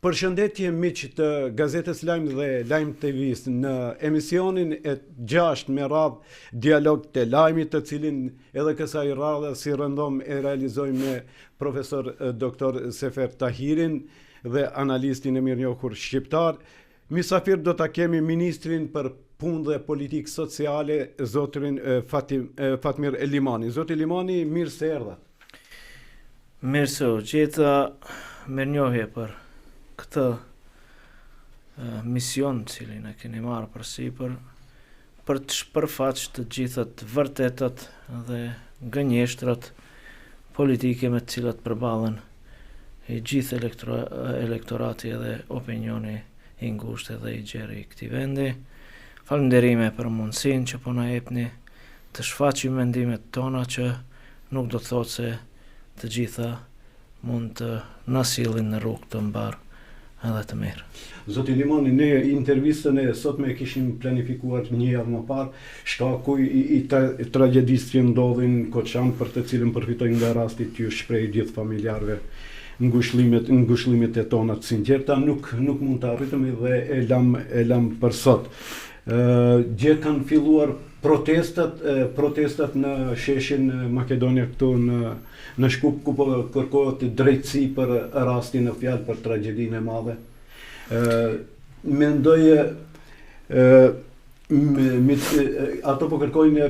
Përshëndetje miq të Gazetës Lajm dhe Lajm TV-s në emisionin e 6 me radhë Dialog të Lajmit, të cilin edhe kësaj radhe si rëndom e realizojmë me profesor doktor Sefer Tahirin dhe analistin e mirënjohur shqiptar. Mysafir do ta kemi ministrin për punë dhe politikë sociale, zotrin Fatmir Limani. Zoti Limani, mirë se erdha. Mirë se u gjeta, mirënjohje për këtë mision cilin e keni marrë përsipër për të shpërfaqë të gjitha të vërtetat dhe gënjeshtrat politike me të cilat përballen i gjithë elektorati dhe opinioni i ngushtë dhe i gjerë i këtij vendi. Falënderime për mundësinë që po na jepni të shfaqim mendimet tona, që nuk do të thotë se të gjitha mund të na sillin në rrugë të mbar edhe të mirë. Zoti Limani, ne intervistën e sotme kishim planifikuar një javë më parë, shkaku i tragjedisë që ndodhin në Koçan, për të cilën përfitoj nga rasti t'ju shpreh gjithë familjarëve ngushëllimet e tona të sinqerta, nuk mund të arritemi dhe e lam për sot. Gjë kanë filluar protestat në sheshin Makedonia këtu në Shkup, ku po kërkohet drejtësi për rastin e fjalë, për tragjedinë e madhe. Mendoje ato po kërkojnë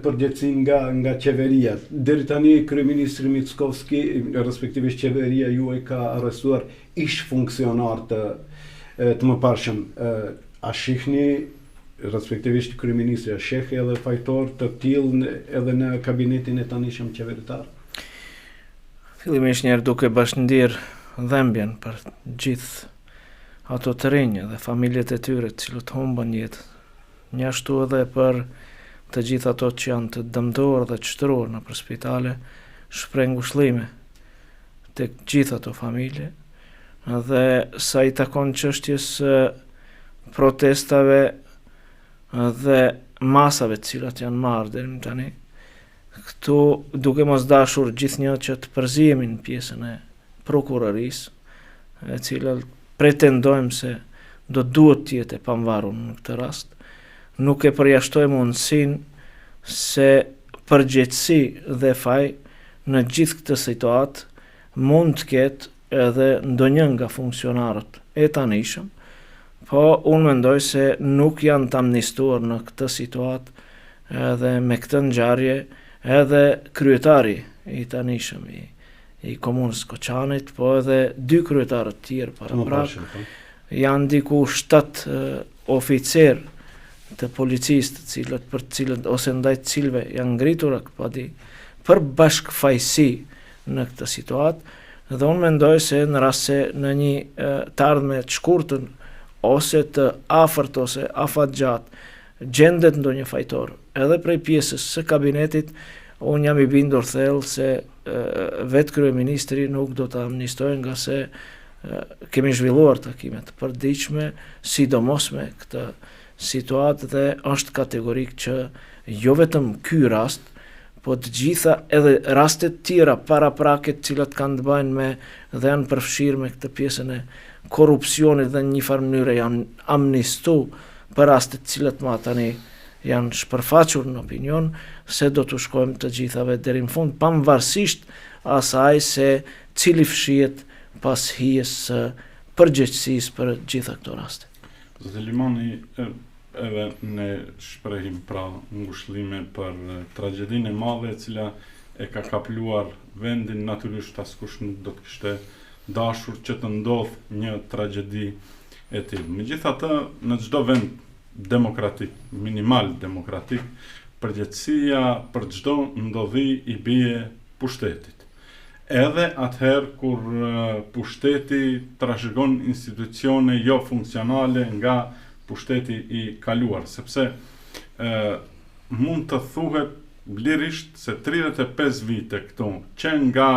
përgjegjësinë nga qeveria. Deri tani kryeministri Mickovski, respektivisht qeveria juaj, ka arrestuar ish funksionar të mëparshëm. A shihni, respektivisht kryeministri, a sheh edhe fajtor të tillë edhe në kabinetin e tanishëm qeveritar? Fillimisht njerë duke bashkëndir dhembjen për gjithë ato të rinj dhe familjet e tyre të cilët humbën jetë, njashtu edhe për të gjithë ato që janë të dëmtuar dhe të shtruar në për spitale, shpreh ngushëllime tek gjithë ato familje, dhe sa i takon çështjes protestave dhe masave të cilat janë marrë deri më tani, këtu duke mos dashur gjithnjë që të përzihemin në pjesën e prokurorisë, e cila pretendojmë se duhet të jetë e pavarur në këtë rast, nuk e përjashtojmë mundësinë se përgjegjësi dhe faj në gjithë këtë situatë mund të ketë edhe ndonjë nga funksionarët e tanishëm, po unë mendoj se nuk janë të amnistuar në këtë situatë, edhe me këtë ngjarje edhe kryetari i tanishëm i komunës Koçanit, po edhe 2 kryetarë të tjerë paraprak, janë diku 7 oficer të policisë, për të cilët ose ndaj të cilëve janë ngritur akpadi për bashkëfajsi në këtë situatë, dhe unë mendoj se në rast se në një të ardhme të shkurtër ose të afërt ose afatgjatë gjendet ndonjë fajtor edhe prej pjesës së kabinetit, unë jam i bindur thellë se vetë kryeministri nuk do të amnistojë, nga se kemi zhvilluar takime të përditshme, sidomos me këtë situatë, dhe është kategorik që jo vetëm ky rast, po të gjitha edhe rastet tjera paraprake të cilat kanë të bëjnë me dhe janë përfshirë me këtë pjesën e korrupsionit dhe në një farë mënyre janë amnistu për rastet të cilat ma tani janë shpërfaqur në opinion, se do të shkojmë të gjithave deri në fund, pavarësisht asaj se cili fshihet pas hijes së përgjegjësisë për gjitha këto raste. Zoti Limani, edhe ne shprehim pra ngushëllime për tragjedinë e madhe e cila e ka kapluar vendin. Natyrisht askush nuk do të kishte dashur që të ndodhë një tragjedi e tillë. Megjithatë, në çdo vend demokratik, minimal demokratik, përgjegjësia për çdo ndodhi i bie pushtetit. Edhe atëherë kur pushteti trashëgon institucione jo funksionale nga pushteti i kaluar, sepse mund të thuhet lirisht se 35 vite këtu, që nga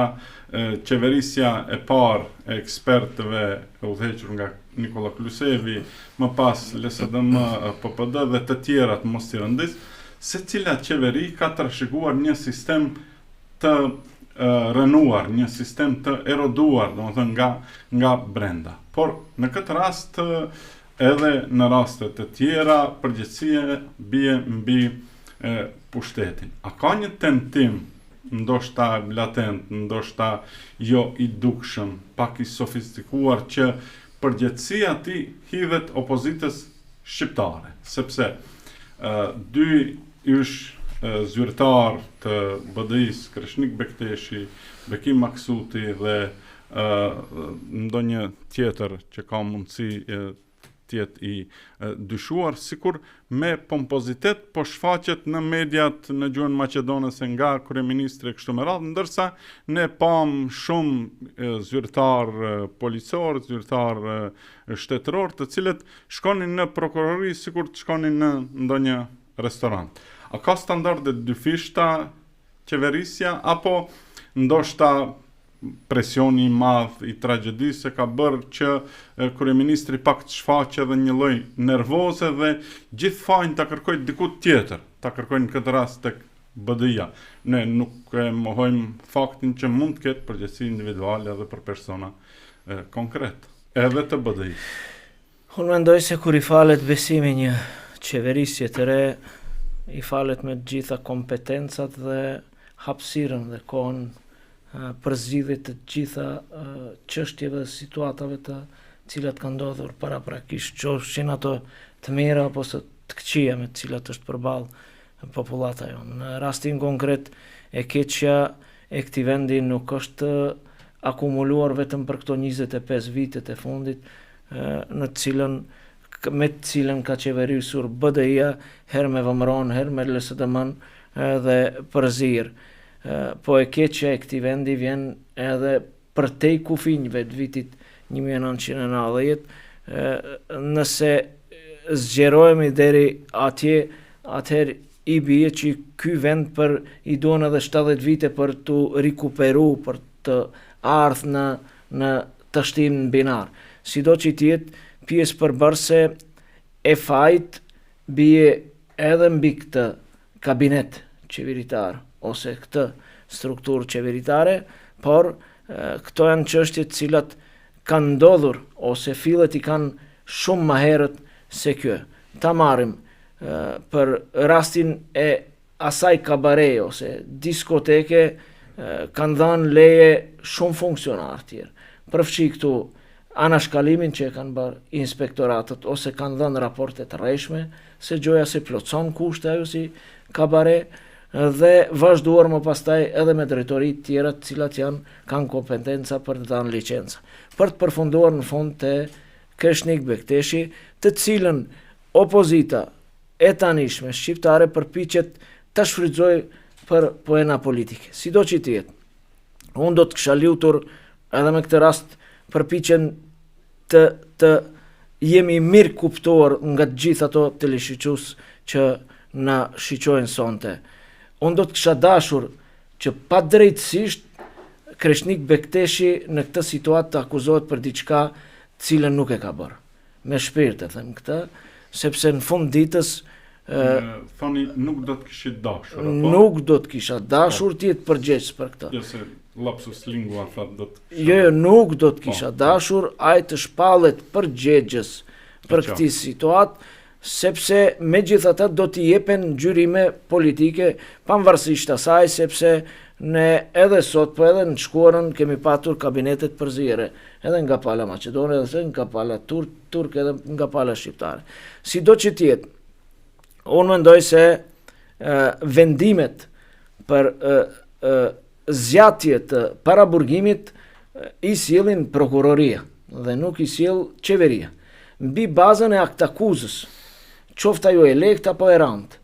qeverisja e parë e ekspertëve e udhëhequr nga Nikola Klusevi, më pas LSDM, PPD dhe të tjerat mos i rëndis, se cila qeveri ka trashëguar një sistem të rënuar, një sistem të eroduar, domethënë nga brenda. Por në këtë rast edhe në raste të tjera përgjegjësia bie mbi pushtetin. A ka një tentim, ndoshta latent, ndoshta jo i dukshëm, pak i sofistikuar, që përgjegjësia ti hidhet opozitës shqiptare, sepse dy ysh zyrtar të BDI-s, Kreshnik Bekteshi, Bekim Maksuti dhe ndonjë tjetër që ka mundësi tjetë i dyshuar, sikur me pompozitet po shfaqet në mediat në gjuhën maqedonese nga kryeministri kështu me radhë, ndërsa ne pam shumë zyrtar policor, zyrtar shtetëror, të cilët shkonin në prokurori sikur të shkonin në ndonjë restorant. A ka standarde dyfishta qeverisja, apo ndoshta presioni i madh i tragjedisë ka bërë që kryeministri pak të shfaqe dhe një lloj nervoze dhe gjithë fajin ta kërkojë diku tjetër, ta kërkojnë në këtë rast tek BDI-ja. Ne nuk e mohojmë faktin që mund të ketë përgjegjësi individuale edhe për persona konkret, edhe të BDI. Unë mendoj se kur i falet besimi një qeverisje të re, i falet me gjitha kompetencat dhe hapësirën dhe kohën për zgjidhje të gjitha çështjeve dhe situatave të cilat kanë ndodhur paraprakisht, qofshin ato të mira apo të këqija me të cilat është përballë popullata jonë. Në rastin konkret, e keqja e këtij vendi nuk është akumuluar vetëm për këto 25 vitet e fundit, me të cilën ka qeverisur BDI-ja, herë me vëmëron, herë me LSDM-n dhe përzir. Po e keqja e këtij vendi vjen edhe përtej kufinjve të vitit 1990, nëse zgjerohemi deri atje, atëherë i bie që ky vend i duhen edhe 70 vite për të rikuperu, për të ardhur në tashtim binar. Sido që tjetë pjesë përbërëse e fajt bie edhe mbi këtë kabinet qeveritar ose këtë strukturë qeveritare, por këto janë çështje të cilat kanë ndodhur ose fillet i kanë shumë më herët se kjo. Ta marrim për rastin e asaj kabare ose diskoteke, kanë dhënë leje shumë funksionar tjerë. Përfshi këtu anashkallimin që e kanë bërë inspektoratët ose kanë dhënë raporte të rreshme se gjoja se plotson kushte ajo si kabare, dhe vazhduar më pastaj edhe me drejtoritë tjera të cilat kanë kompetenca për të dhënë licenca. Për të përfunduar në fund te Kreshnik Bekteshi, të cilën opozita e tanishme shqiptare përpiqet ta shfrytëzojë për poena politike. Sido që tjetë, unë do të kisha lutur edhe me këtë rast përpiqen të jemi mirë kuptuar nga të gjithë ato teleshiqus që na shiqojnë sonte. Unë do të kisha dashur që pa drejtësisht Kreshnik Bekteshi në këtë situatë të akuzohet për diçka cilën nuk e ka bërë. Me shpirt e them këtë, sepse në fund ditës thoni nuk do të kishit dashur, apo? Nuk do të kisha dashur ti të përgjegjës për këtë. Jo se lapsus lingua fat do të kisha. Jo, nuk do të kisha dashur ai të shpallet përgjegjës për këtë situatë, sepse me gjithatë do t'i jepen gjyrime politike pavarësisht asaj, sepse ne edhe sot, po edhe në shkuarën kemi patur kabinetet përzire, edhe nga pala Maqedone, edhe nga pala turk, edhe nga pala shqiptare. Sido që tjetë, unë mendoj se vendimet për zgjatje të paraburgimit i sjellin prokuroria dhe nuk i sjell qeveria. Mbi bazën e aktakuzës, qoftë ajo elekt apo e rand,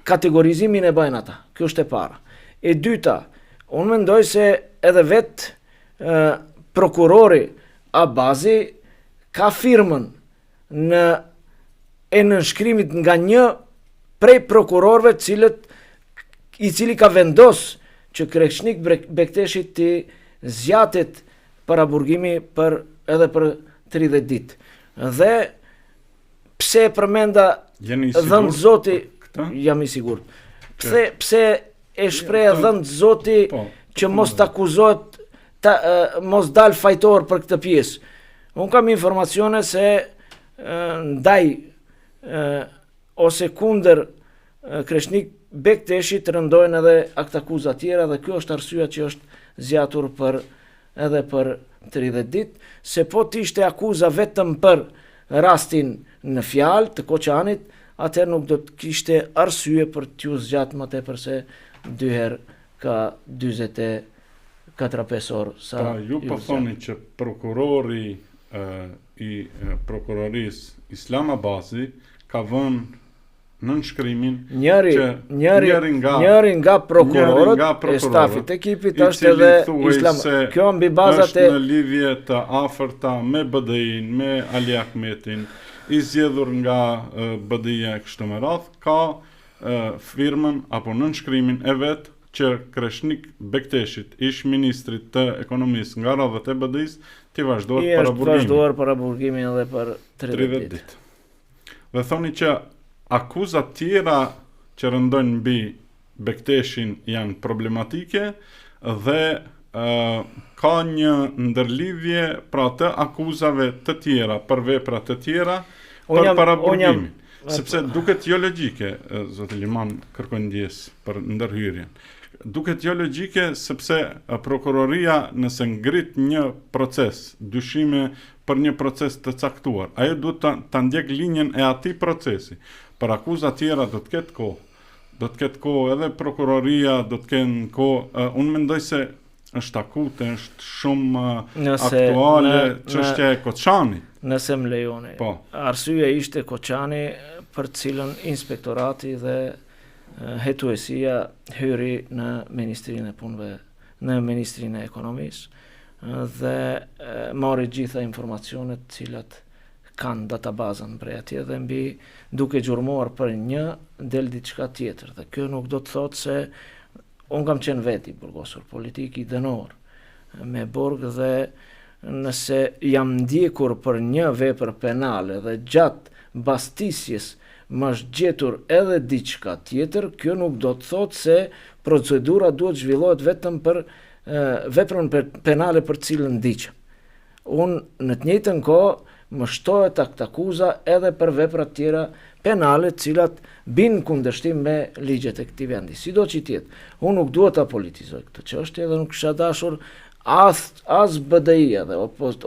kategorizimin e bajnë ata. Kjo është e para. E dyta, unë mendoj se edhe vetë prokurori Abazi ka firmën e nënshkrimit nga një prej prokurorëve i cili ka vendos që Kreshnik Bekteshi të zgjatet paraburgimi edhe për 30 ditë. Dhe pse e përmenda dhënë Zoti, jam i sigurt. Pse e shpreha dhënë Zoti që mos të akuzohet, mos dal fajtor për këtë pjesë. Unë kam informacione se ndaj ose kundër Kreshnik Bekteshit rëndojnë edhe aktakuza tjera dhe kjo është arsyeja që është zgjatur edhe për 30 ditë, se po t'ishte akuza vetëm për rastin në fjalë të Koçanit, atëherë nuk do të kishte arsye për t'ju zgjatë më tepër se 2 herë ka 24-5 orë. Pra ju po thoni që prokurori i prokurorisë Islam Abasi ka vënë në nënshkrimin njëri nga prokurorët e stafit ekipit është edhe Islam. Kjo mbi bazat është në lidhje të afërta me BDI-n, me Ali Ahmetin, i zgjedhur nga BDI-ja e kështu me radhë, ka firmën apo nënshkrimin e vet që Kreshnik Bekteshit, ish ministrit të ekonomisë nga radhët e BDI-s, t'i vazhduar para burgimin edhe për 30 ditë. Dhe thoni që akuzat tjera që rëndojnë mbi Bekteshin janë problematike dhe ka një ndërlidhje pra të akuzave të tjera për vepra të tjera për paraburgimin. Sepse duket jo logjike, zotë Liman kërkon ndjes për ndërhyrjen. Duket jo logjike sepse prokuroria nëse ngrit një proces, dyshime për një proces të caktuar, ajo duhet ta ndjek linjën e atij procesi. Për akuzat tjera do të ketë kohë. Do të ketë kohë edhe prokuroria, do të kenë kohë. Unë mendoj se është akute, është shumë aktuale çështja e Koçanit. Nëse më lejoni. Po. Arsyeja ishte Koçani për cilën inspektorati dhe hetuesia hyri në Ministrinë e Punëve, në Ministrinë e Ekonomisë dhe mori gjitha informacionet cilat kanë databazën prej atje dhe mbi duke gjurmuar për një del diçka tjetër. Dhe kjo nuk do të thotë se unë kam qenë veti burgosur politik i dënor me burg dhe nëse jam ndjekur për një vepër penale dhe gjatë bastisjes më është gjetur edhe diçka tjetër, kjo nuk do të thotë se procedura duhet zhvillohet vetëm për veprën penale për cilën ndiqem. Unë në të njëjtën kohë më shtohet aktakuza edhe për veprat tjera penale, cilat bin kundërshtim me ligjet e këtij vendi. Sido që tjetë, unë nuk duhet ta politizoj këtë çështje dhe nuk kisha dashur as BDI-ja dhe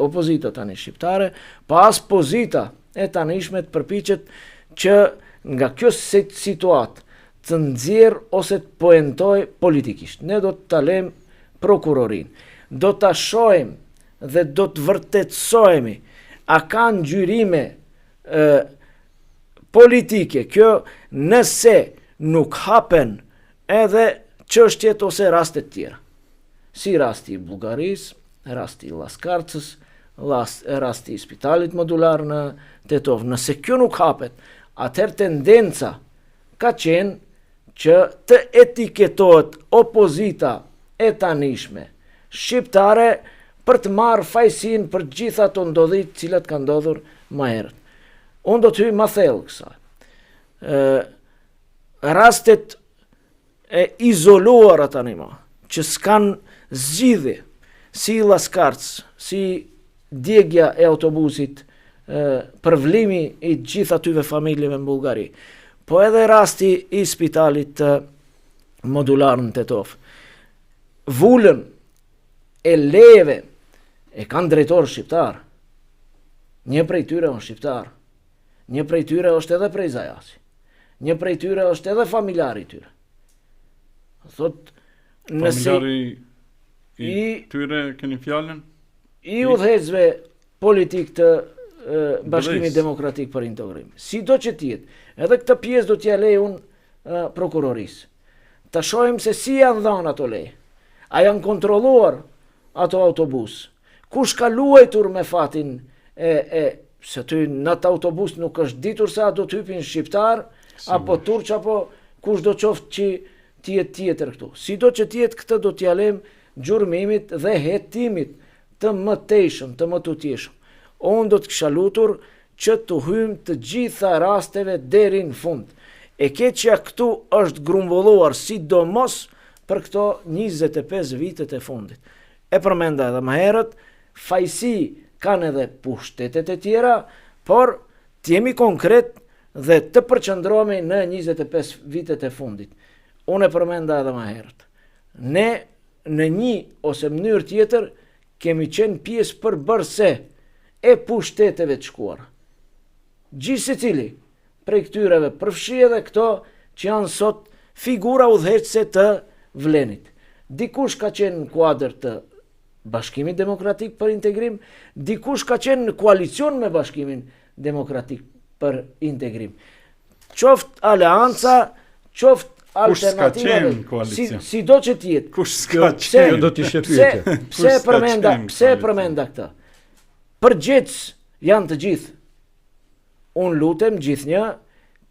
opozita tani shqiptare, pa as pozita e tanishme të përpiqet që nga kjo situatë të nxjerr ose të poentoj politikisht. Ne do të lejmë prokurorin, do ta shohim dhe do të vërtetësohemi a kanë gjyrime politike kjo nëse nuk hapen edhe çështjet ose rastet tjera. Si rasti i Bullgarisë, rasti i Laskarcës, rasti i spitalit modular në Tetov. Nëse kjo nuk hapet, atëherë tendenca ka qenë që të etiketohet opozita e tanishme shqiptare për të marrë fajsin për gjitha ato ndodhit cilat kanë ndodhur më herët. Unë do të hyj më thellë kësaj. Rastet e izoluara tani më, që s'kan zgjidhje, si Laskarc, si djegja e autobusit, përvlimi i gjithë atyve familjeve në Bullgari, po edhe rasti i spitalit modular në Tetov. Vullën e leve e kanë drejtor shqiptar. Një prej tyre është shqiptar. Një prej tyre është edhe prej Zajasi. Një prej tyre është edhe familjari tyre. Thot, familjari i tyre keni fjalën? I udhëheqësve politik të Bashkimit Demokratik për Integrim. Sido që tjetë, edhe këtë pjesë do t'ja lej unë prokurorisë. Ta shohim se si janë dhënë ato lej. A janë kontrolluar ato autobus? Kush ka luajtur me fatin se ty në atë autobus nuk është ditur se a do t'hypin shqiptar, apo turq, apo kush do qoftë që tjetë tjetër këtu. Sido që tjetë këtë do t'ja lejm gjurmimit dhe hetimit të mëtejshëm, të mëtutjeshëm. Unë do të kisha lutur që të hyjmë të gjitha rasteve deri në fund. E keqja këtu është grumbulluar sidomos për këto 25 vitet e fundit. E përmenda edhe më herët, fajsi kanë edhe pushtetet e tjera, por t'jemi konkret dhe të përqëndrohemi në 25 vitet e fundit. Unë e përmenda edhe më herët. Ne në një ose mënyrë tjetër kemi qenë pjesë përbërëse e pushteteve të shkuara. Gjithë se cili prej këtyreve përfshi edhe këto që janë sot figura udhëheqëse të vlenit. Dikush ka qenë në kuadër të Bashkimit Demokratik për Integrim, dikush ka qenë në koalicion me Bashkimin Demokratik për Integrim. Qoftë aleanca, qoftë alternativave, si do që tjetë. Kush s'ka qenë? Do t'ishte pyetje. Pse e përmenda këta? Përgjithës janë të gjithë. Unë lutem gjithnjë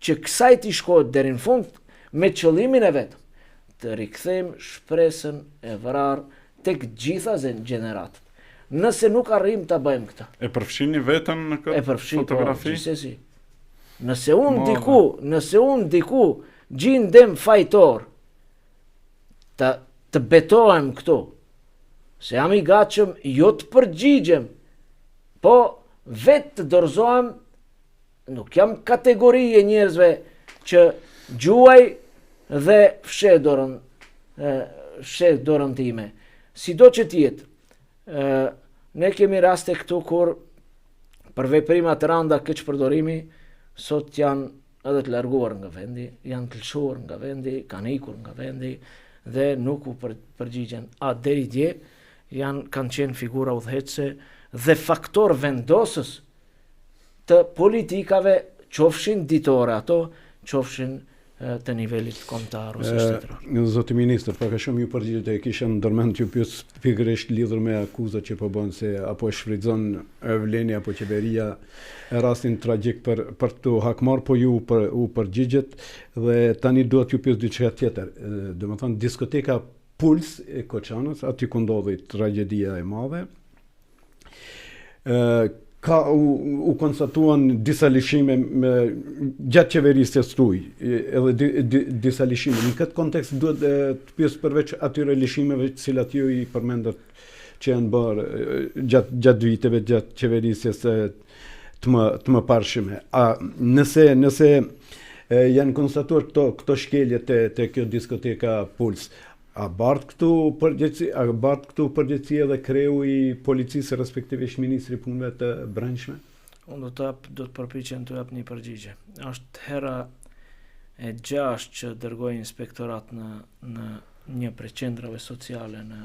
që kësaj t'i shkohet deri në fund me qëllimin e vetëm të rikthejmë shpresën e vrarë tek gjitha gjeneratët. Nëse nuk arrim të bëjmë këta. E përfshini vetën në këtë fotografi? Gjithsesi. Nëse unë diku gjindem fajtor të betohem këtu, se jam i gatshëm jo të përgjigjem, po vetë të dorëzohem, nuk jam kategori e njerëzve që gjuaj dhe fshe dorën time. Sido që tjetë, ne kemi raste këtu kur për veprimat randa këç përdorimi, sot janë edhe të larguar nga vendi, janë të lëshuar nga vendi, kanë ikur nga vendi dhe nuk u përgjigjen. Deri dje kanë qenë figura udhëheqëse dhe faktor vendosës të politikave, qofshin ditore ato, qofshin të nivelit kombëtar ose shtetëror. Zoti ministër, pak a shumë ju përgjigjet e kisha ndërmend ju pyet pikërisht lidhur me akuzat që po bën se apo e shfrytëzon vleni apo qeveria rastin tragjik për të hakmarr, po ju u përgjigjet dhe tani duhet ju pyet diçka tjetër. Domethënë diskoteka Puls e Koçanës, aty ku ndodhi tragjedia e madhe. U konstatuan disa lishime gjatë qeverisë së Struj, edhe disa lishime. Në këtë kontekst duhet të pyes përveç atyre lishimeve të cilat ju i përmendët që janë bërë gjatë viteve, gjatë qeverisë të më parshme. Nëse janë konstatuar këto shkelje të kjo diskoteka Puls, a bart këtu përgjegjësi edhe kreu i policisë respektivisht ministri i punëve të brendshme? Unë do të përpiqem të jap një përgjigje. Është hera e 6 që dërgoi inspektorat në një prej qendrave sociale në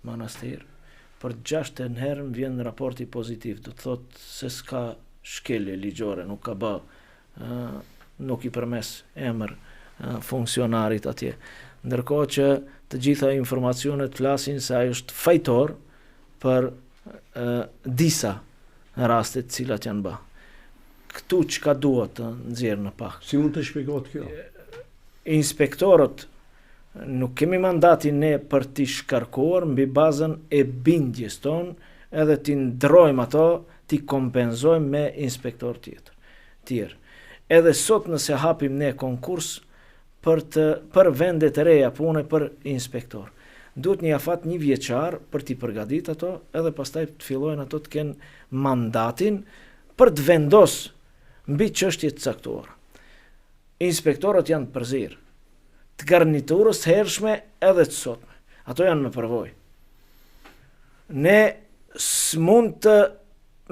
Manastir. Për 6 herë më vjen raporti pozitiv, do të thotë se s'ka shkelje ligjore, nuk ka bë, nuk i përmes emër funksionarit atje. Ndërkohë që të gjitha informacionet flasin se ai është fajtor për disa raste të cilat janë bë. Këtu çka duhet të nxjerr në pak. Si mund të shpjegohet kjo? Inspektorët nuk kemi mandatin ne për t'i shkarkuar mbi bazën e bindjes tonë, edhe t'i ndrojmë ato, t'i kompenzojmë me inspektor tjerë. Edhe sot nëse hapim ne konkurs për vendet e reja pune për inspektor, duhet një afat 1 vjeçar për t'i përgatit ato, edhe pastaj të fillojnë ato të kenë mandatin për të vendos mbi çështje të caktuara. Inspektorët janë të përzirë, të garniturës të hershme edhe të sotme. Ato janë me përvojë. Ne s'mund të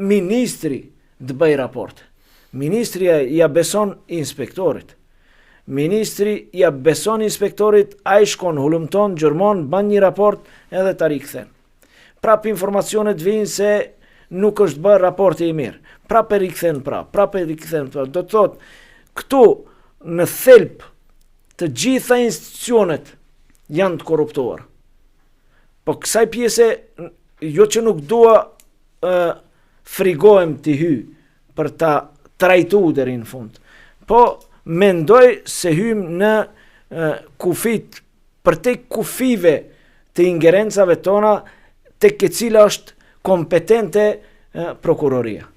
ministri të bëj raport. Ministria ja beson inspektorit. Ministri ja beson inspektorit, ai shkon, hulumton, gjërmon, ban një raport edhe ta rikthen. Prap informacionet vijnë se nuk është bërë raporti i mirë. Prap e rikthen prap. Do të thotë, këtu në thelb të gjitha institucionet janë të korruptuar. Po kësaj pjese, jo që nuk dua frigohem t'i hy për ta trajtu deri në fund, po mendoj se hym në kufit, për te kufive të ingerencave tona, tek e cila është kompetente prokuroria.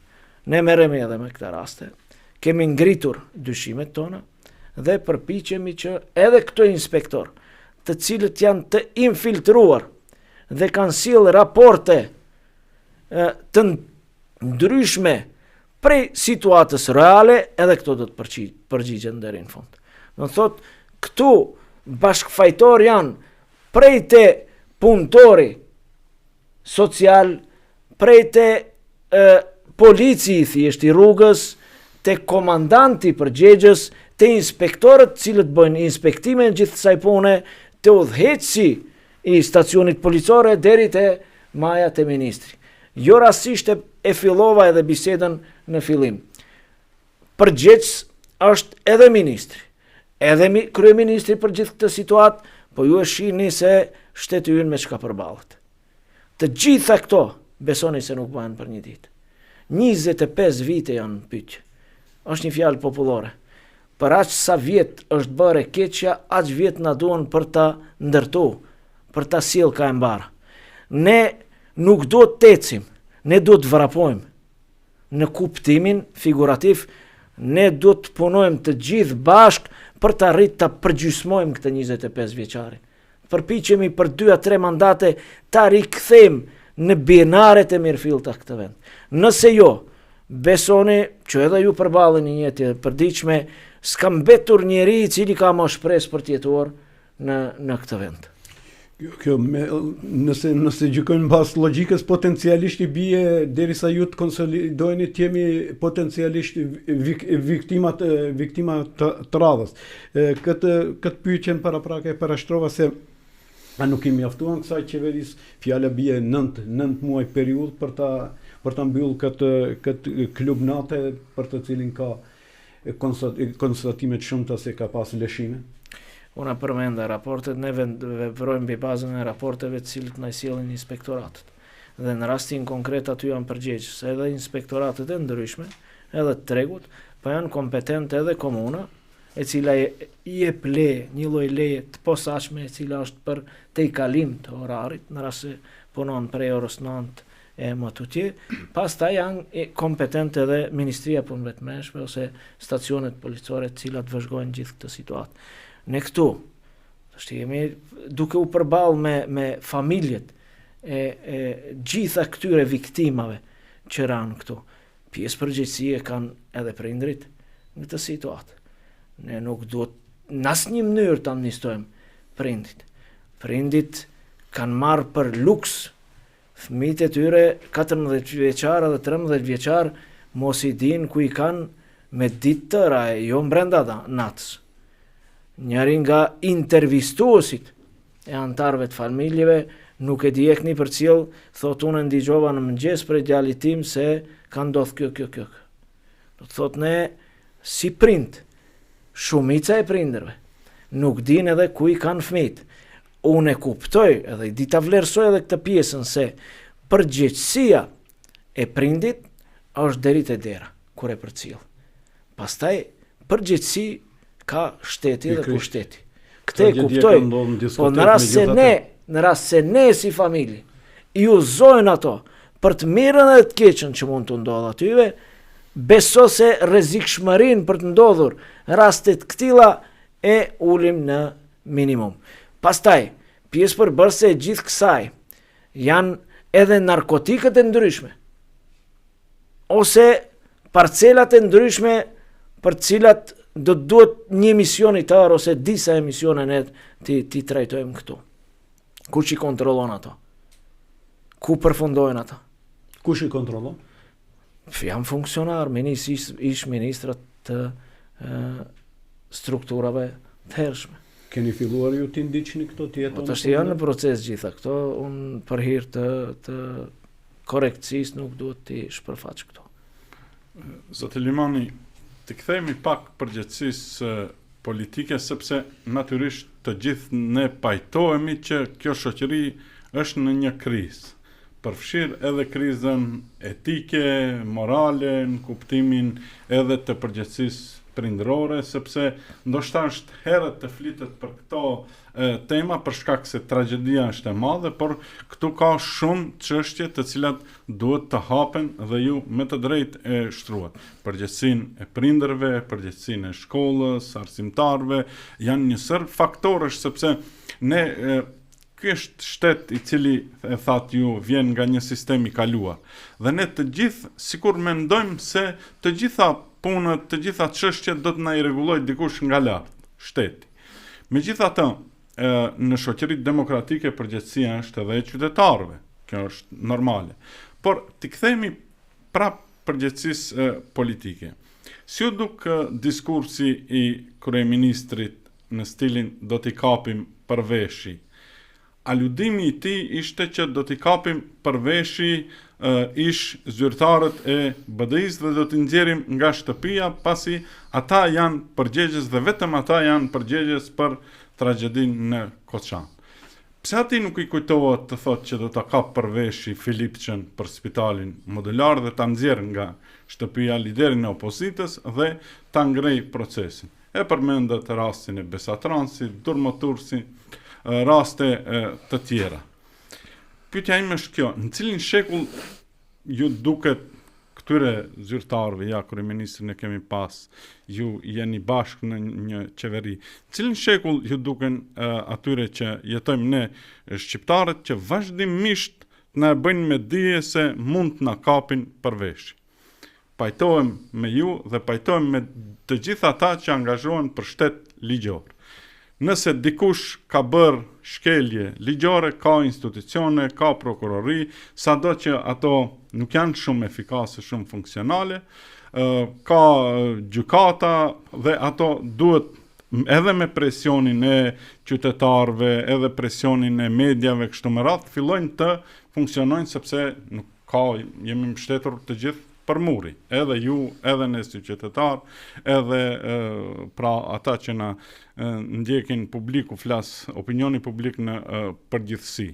Ne merremi edhe me këta raste. Kemi ngritur dyshimet tona dhe përpiqemi që edhe këto inspektor të cilët janë të infiltruar dhe kanë sjellë raporte të ndryshme prej situatës reale, edhe këto do të përgjigjen deri në fund. Do të thotë, këtu bashkëfajtor janë prej te punëtori social, prej te polici thjesht i rrugës, te komandanti përgjegjës, te inspektorët cilët bëjnë inspektime në gjithë kësaj pune, te udhëheqësi i stacionit policore deri te maja te ministri. Jo rastisht e fillova edhe bisedën në fillim. Përgjegjës është edhe ministri, edhe kryeministri për gjithë këtë situatë, po ju e shihni se shteti ynë me çka përballet. Të gjitha këto besoni se nuk bëhen për një ditë. 25 vite janë pyetje. Është një fjalë popullore. Për aq sa vjet është bërë keqja, aq vjet na duan për ta ndërtu, për ta sjell ka e mbara. Ne nuk do të ecim, ne do të vrapojmë. Në kuptimin figurativ, ne do të punojmë të gjithë bashkë për të arritur ta përgjysmojmë këtë 25 vjeçari. Përpiqemi për 2-3 mandate ta rikthejmë në binaret e mirëfillta këtë vend. Nëse jo, besoni që edhe ju përballeni një jetë e përditshme, s'ka mbetur njeri i cili ka më shpresë për të jetuar në këtë vend. Nëse gjykojmë mbas logjikës, potencialisht i bie derisa ju të konsolidoheni të jemi potencialisht viktima të radhës. Këtë pyetjen paraprake parashtrova se a nuk i mjaftuan kësaj qeverisë, fjala bie 9 muaj periudhë për ta mbyllë këtë klub nate për të cilin ka konstatime të shumta se ka pas lëshime. Unë përmenda raportet, ne veprojmë mbi bazën e raporteve të cilët na sjellin inspektoratët. Dhe në rastin konkret aty janë përgjegjës edhe inspektoratët e ndryshme, edhe të tregut, po janë kompetent edhe komuna, e cila i jep një lloj leje të posaçme, e cila është për te i kalim të orarit, në rast se punon prej orës 9 e më tutje. Pastaj janë kompetent edhe Ministria e Punëve të Mbrëmshme ose stacionet policore të cilat vëzhgojnë gjithë këtë situatë. Ne këtu jemi duke u përballë me familjet e gjitha këtyre viktimave që ranë këtu. Pjesë përgjegjësie kanë edhe prindrit në këtë situatë. Ne nuk duhet në asnjë mënyrë të amnistojmë prindit. Prindit kanë marrë për luks fëmijët e tyre 14 vjeçar dhe 13 vjeçar mos i din ku i kanë me ditë tëra, jo brenda natës. Njëri nga intervistuesit e antarëve të familjeve nuk e dijekni për cilë, thot unë ndigjova në mëngjes për djalit tim se ka ndodhur kjo. Do të thot ne si prind, shumica e prindërve nuk din edhe ku i kanë fëmijët. Unë e kuptoj edhe i di ta vlerësoj edhe këtë pjesën se përgjegjësia e prindit është deri te dera kur e përcjell. Pastaj përgjegjësi ka shteti dhe kushteti. Këtë e kuptoj, po në rast se ne si familje i uzojnë ato për të mirën dhe të keqen që mund të ndodhë atyve, beso se rrezikshmërinë për të ndodhur rastet këtilla e ulim në minimum. Pastaj, pjesë përbërëse e gjithë kësaj janë edhe narkotikët e ndryshme, ose parcelat e ndryshme për cilat do të duhet një emision i tërë ose disa emisione ne ti trajtojmë këtu. Kush i kontrollon ato? Ku përfundojnë ato? Kush i kontrollon? Janë funksionar, ish ministrat të strukturave të hershme. Keni filluar ju të ndiqni këto tjetër? Po tash janë në proces gjitha këto, unë për hir të korrektësisë nuk duhet të shpërfaq këto. Zoti Limani, të kthehemi pak përgjithësisë politike, sepse natyrisht të gjithë ne pajtohemi që kjo shoqëri është në një krizë. Përfshir edhe krizën etike, morale, në kuptimin edhe të përgjithësisë prindërore, sepse ndoshta është herët të flitet për këto tema për shkak se tragjedia është e madhe, por këtu ka shumë çështje të cilat duhet të hapen dhe ju me të drejtë e shtruat. Përgjegjësinë e prindërve, përgjegjësinë e shkollës, arsimtarëve, janë një sër faktorësh sepse ne ky është shtet i cili e thatë ju vjen nga një sistem i kaluar. Dhe ne të gjithë sikur mendojmë se të gjitha punët, të gjitha çështjet do të na i rregullojë dikush nga lart, shteti. Megjithatë, në shoqëritë demokratike përgjegjësia është edhe e qytetarëve. Kjo është normale. Por t'i kthehemi prap përgjegjësisë politike. Si u duk diskursi i kryeministrit në stilin do t'i kapim përveshi? Aludimi i tij ishte që do t'i kapim përveshi ish zyrtarët e BDI-s dhe do t'i nxjerrim nga shtëpia pasi ata janë përgjegjës dhe vetëm ata janë përgjegjës për tragjedinë në Koçan. Pse ati nuk i kujtohet të thotë që do t'a kap përveshi Filipçën për spitalin modular dhe t'a nxjerr nga shtëpia liderin e opozitës dhe t'a ngrej procesin. E përmendet rastin e Besatransit, Durmotursi, raste të tjera. Pyetja ime është kjo, në cilin shekull ju duket këtyre zyrtarëve, ja kryeministrin e kemi pas, ju jeni bashkë në një qeveri, në cilin shekull ju duken atyre që jetojmë ne shqiptarët që vazhdimisht na e bëjnë me dije se mund të na kapin përvesh. Pajtohem me ju dhe pajtohem me të gjitha ata që angazhohen për shtet ligjor. Nëse dikush ka bërë shkelje ligjore, ka institucione, ka prokurori, sado që ato nuk janë shumë efikase, shumë funksionale, ka gjykata dhe ato duhet edhe me presionin e qytetarëve, edhe presionin e mediave kështu me radhë, fillojnë të funksionojnë sepse nuk ka, jemi mbështetur të gjithë për muri, edhe ju, edhe ne si qytetar, edhe pra ata që na ndjekin publiku, flas opinioni publik në përgjithësi.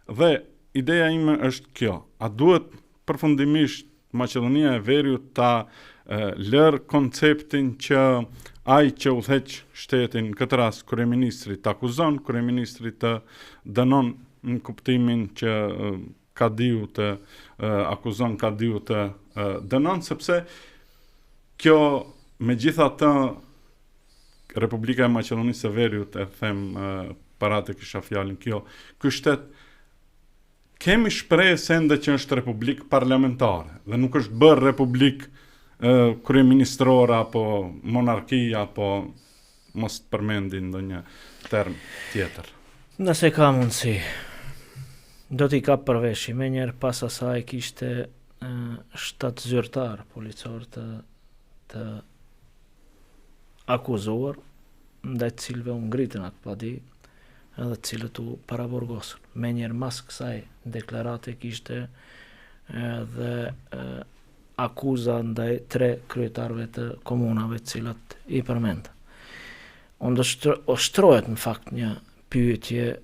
Dhe ideja ime është kjo, a duhet përfundimisht Maqedonia e Veriut ta lërë konceptin që ai që udhëheq shtetin, këtë rast kryeministri të akuzon, kryeministri të dënon në kuptimin që Kadiu të akuzon, Kadiu të dënon, sepse kjo megjithatë Republika e Maqedonisë së Veriut, e them para të kisha fjalën kjo, ky shtet kemi shprehje se ende që është republikë parlamentare dhe nuk është bërë republikë kryeministrore apo monarkia apo mos të përmendi ndonjë term tjetër. Nëse ka mundësi, do t'i kap përveshi. Me njerë pas asaj kishte 7 zyrtar policor të akuzuar, ndaj të cilëve unë ngritën atë padi, edhe të cilët u paraburgosën. Me njerë mas kësaj deklarate kishte dhe akuza ndaj 3 kryetarëve të komunave të cilat i përmendën. Unë do shtrohet në fakt një pyetje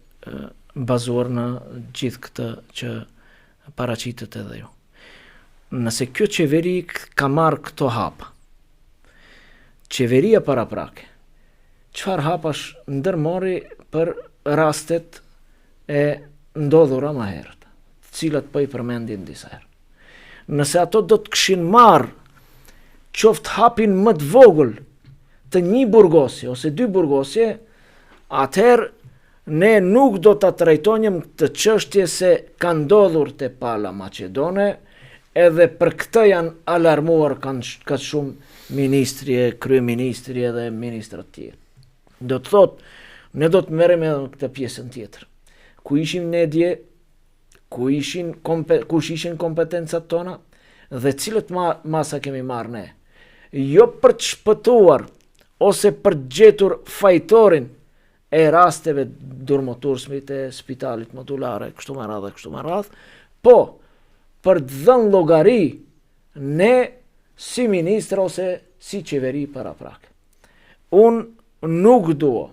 bazuar në gjithë këtë që paraqitet edhe ju. Nëse kjo qeveri ka marrë këto hapa, qeveria paraprake, çfarë hapash ndërmori për rastet e ndodhura më herët, të cilat po i përmendin disa herë. Nëse ato do të kishin marrë qoftë hapin më të vogël të 1 burgosje ose 2 burgosje, atëherë ne nuk do të trajtonjëm të çështje se ka ndodhur te pala Maqedone, edhe për këtë janë alarmuar ka shumë ministri, kryeministri edhe ministrat tjerë. Do të thotë, ne do të merrem edhe në këtë pjesën tjetër. Ku ishim ne dje, kush ishin kompetencat tona dhe cilët masa kemi marrë ne. Jo për të shpëtuar ose për gjetur fajtorin e rasteve Durmotursmit e spitalit modulare, kështu me radhë, po për të dhënë llogari ne si ministra ose si qeveri paraprake. Unë nuk dua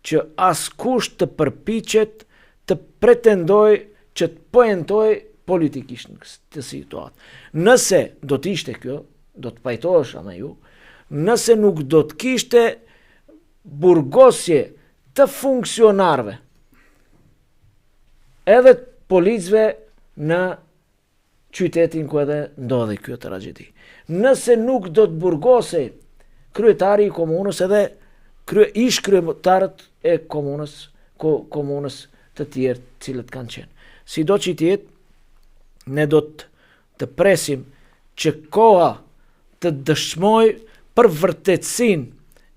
që askush të përpiqet të pretendoj që të poentoj politikisht në këtë situatë. Nëse do të ishte kjo, do të pajtohesha me ju, nëse nuk do të kishte burgosje të funksionarve edhe të policëve në qytetin ku edhe ndodhi kjo tragjedi. Nëse nuk do të burgose kryetari i komunës edhe ish kryetarët e komunës të tjerë cilët kanë qenë. Si do që i tjetë, ne do të presim që koha të dëshmoj për vërtetësin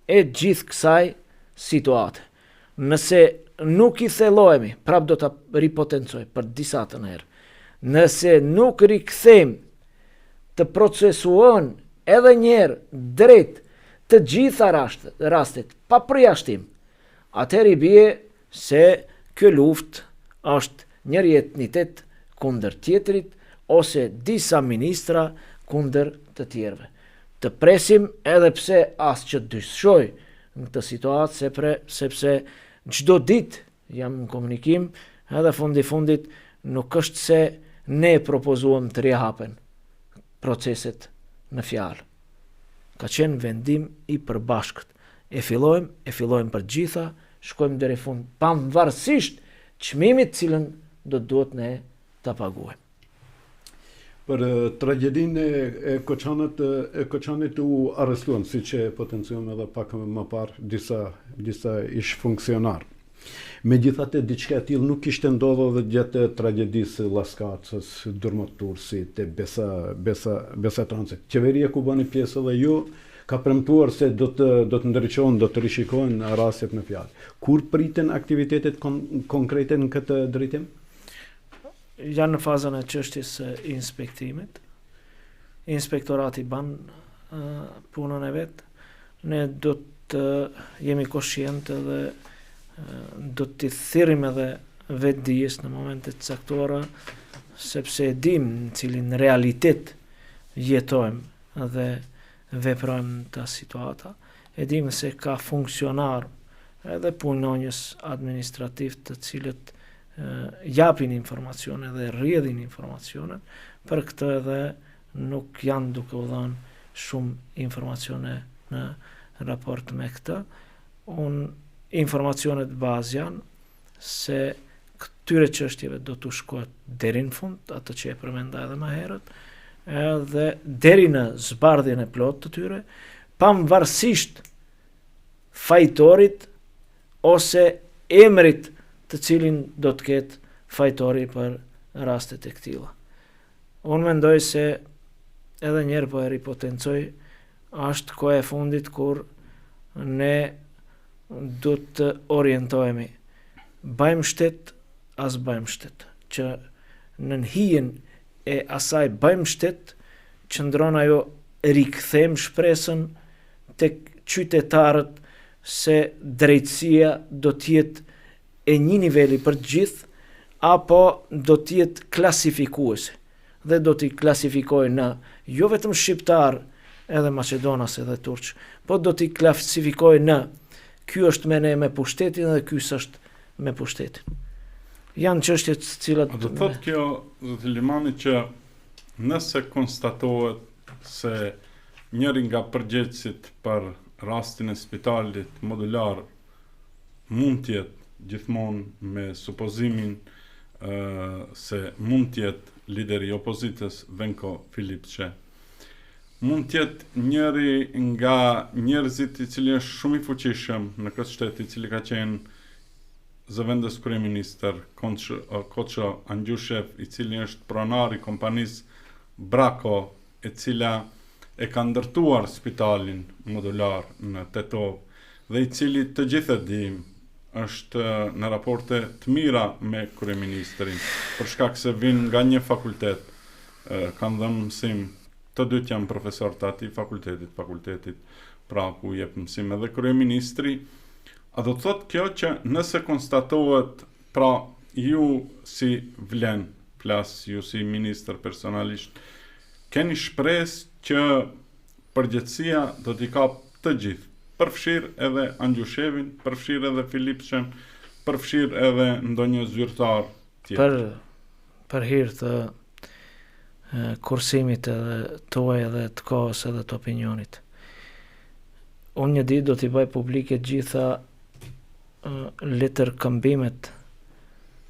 e gjithë kësaj situate. Nëse nuk i thellohemi, prap do të ripotencoj për disa të herë, nëse nuk rikthejmë të procesuon edhe njerë drejt të gjitha rastet, pa përjashtim, atëherë i bie se kjo luft është njëri etnitet kundër tjetrit, ose disa ministra kundër të tjerve. Të presim edhe pse as që dyshoj në këtë situatë, sepse çdo ditë jam në komunikim, edhe fundit nuk është se ne propozuam të rihapen proceset në fjalë. Ka qenë vendim i përbashkët. E fillojmë për gjitha, shkojmë deri fund, pavarësisht çmimit cilën do të duhet ne ta paguajmë. Për tragedinë e Koçanit u arrestuan, siç e potenciuam edhe pak më parë, disa ish funksionar. Megjithatë, diçka e tillë nuk kishte ndodhur edhe gjatë tragjedisë Llaskacës, Durmot Tursit e Besa Transit. Qeveria ku bani pjesë edhe ju ka premtuar se do të ndriçohen, do të rishikohen rastet në fjalë. Kur priten aktivitetet konkrete në këtë drejtim? Janë në fazën e çështjes së inspektimit. Inspektorati ban punën e vet. Ne do të jemi koshient dhe do të thirrim edhe vetë dijes në momentet caktuara, sepse e dim në cilin realitet jetojmë dhe veprojmë në ta situata. E dim se ka funksionar edhe punonjës administrativ të cilët japin informacione dhe rrjedhin informacione, për këtë edhe nuk janë duke u dhënë shumë informacione në raport me këtë. Informacionet bazë janë se këtyre çështjeve do të shkohet deri në fund, atë që e përmenda edhe më herët, edhe deri në zbardhjen e plotë të tyre, pavarësisht fajtorit ose emrit të cilin do të ketë fajtori për rastet e këtilla. Unë mendoj se edhe njerë po e ripotencoj, është koha e fundit kur ne do të orientohemi. Bajmë shtet, as bajmë shtet. Që në hijen e asaj bajmë shtet, qëndron ajo rikthejmë shpresën tek qytetarët se drejtësia do t'jetë e një niveli për gjithë, apo do t'jetë klasifikuese dhe do t'i klasifikojë në jo vetëm shqiptar, edhe Macedonas edhe Turq, po do t'i klasifikojë në ky është me pushtetin dhe ky s'është me pushtetin. Janë çështje të cilat do thotë kjo zoti Limani që nëse konstatohet se njëri nga përgjegjësit për rastin e spitalit modular mund të jetë gjithmonë me supozimin se mund të jetë lideri i opozitës Venko Filipçe, mund të jetë njëri nga njerëzit i cili është shumë i fuqishëm në këtë shtet, i cili ka qenë zëvendës kryeministër Koço Angjushev, i cili është pronar i kompanisë Brako, e cila e ka ndërtuar spitalin modular në Tetov dhe i cili të gjithë e dim është në raporte të mira me kryeministrin, për shkak se vin nga një fakultet, kanë dhënë mësim, të dytë janë profesor të atij fakultetit pra ku jep mësim edhe kryeministri. A do të thotë kjo që nëse konstatohet, pra ju si vlen, ju si ministër personalisht, keni shpresë që përgjegjësia do t'i kap të gjithë, përfshirë edhe Angjushevin, përfshirë edhe Filipçen, përfshirë edhe ndonjë zyrtar tjetër. Për hir të kursimit edhe tuaj edhe të kohës edhe të opinionit. unë një ditë do t'i bëj publike gjitha letër këmbimet,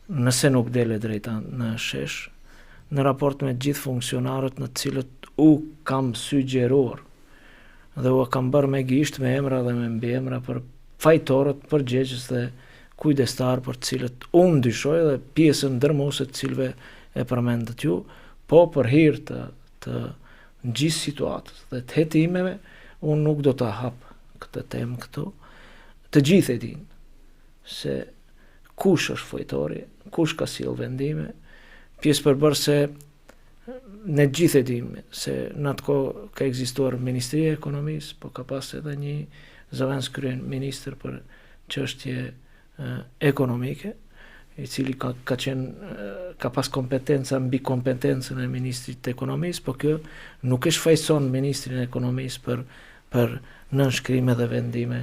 nëse nuk dele drejta në shesh, në raport me gjithë funksionarët në cilët u kam sugjeruar dhe u kam bërë me gisht, me emra dhe me mbiemra për fajtorët, përgjegjës dhe kujdestar për cilët unë ndyshoj dhe pjesën ndërmuese të cilëve e përmendët ju, po për hir të gjithë situatës dhe të hetimeve, unë nuk do të hap këtë temë këtu. Të gjithë e dinë se kush është fajtori, kush ka sjell vendime, pjesë përbërëse ne gjithë e dimë se në atë kohë ka ekzistuar Ministria e Ekonomisë, po ka pas edhe një zëvendës kryen ministër për çështje ekonomike, i cili ka pas kompetenca mbi kompetencën e Ministrit të Ekonomisë, po kjo nuk e shfaqson Ministrin e Ekonomisë për nënshkrime dhe vendime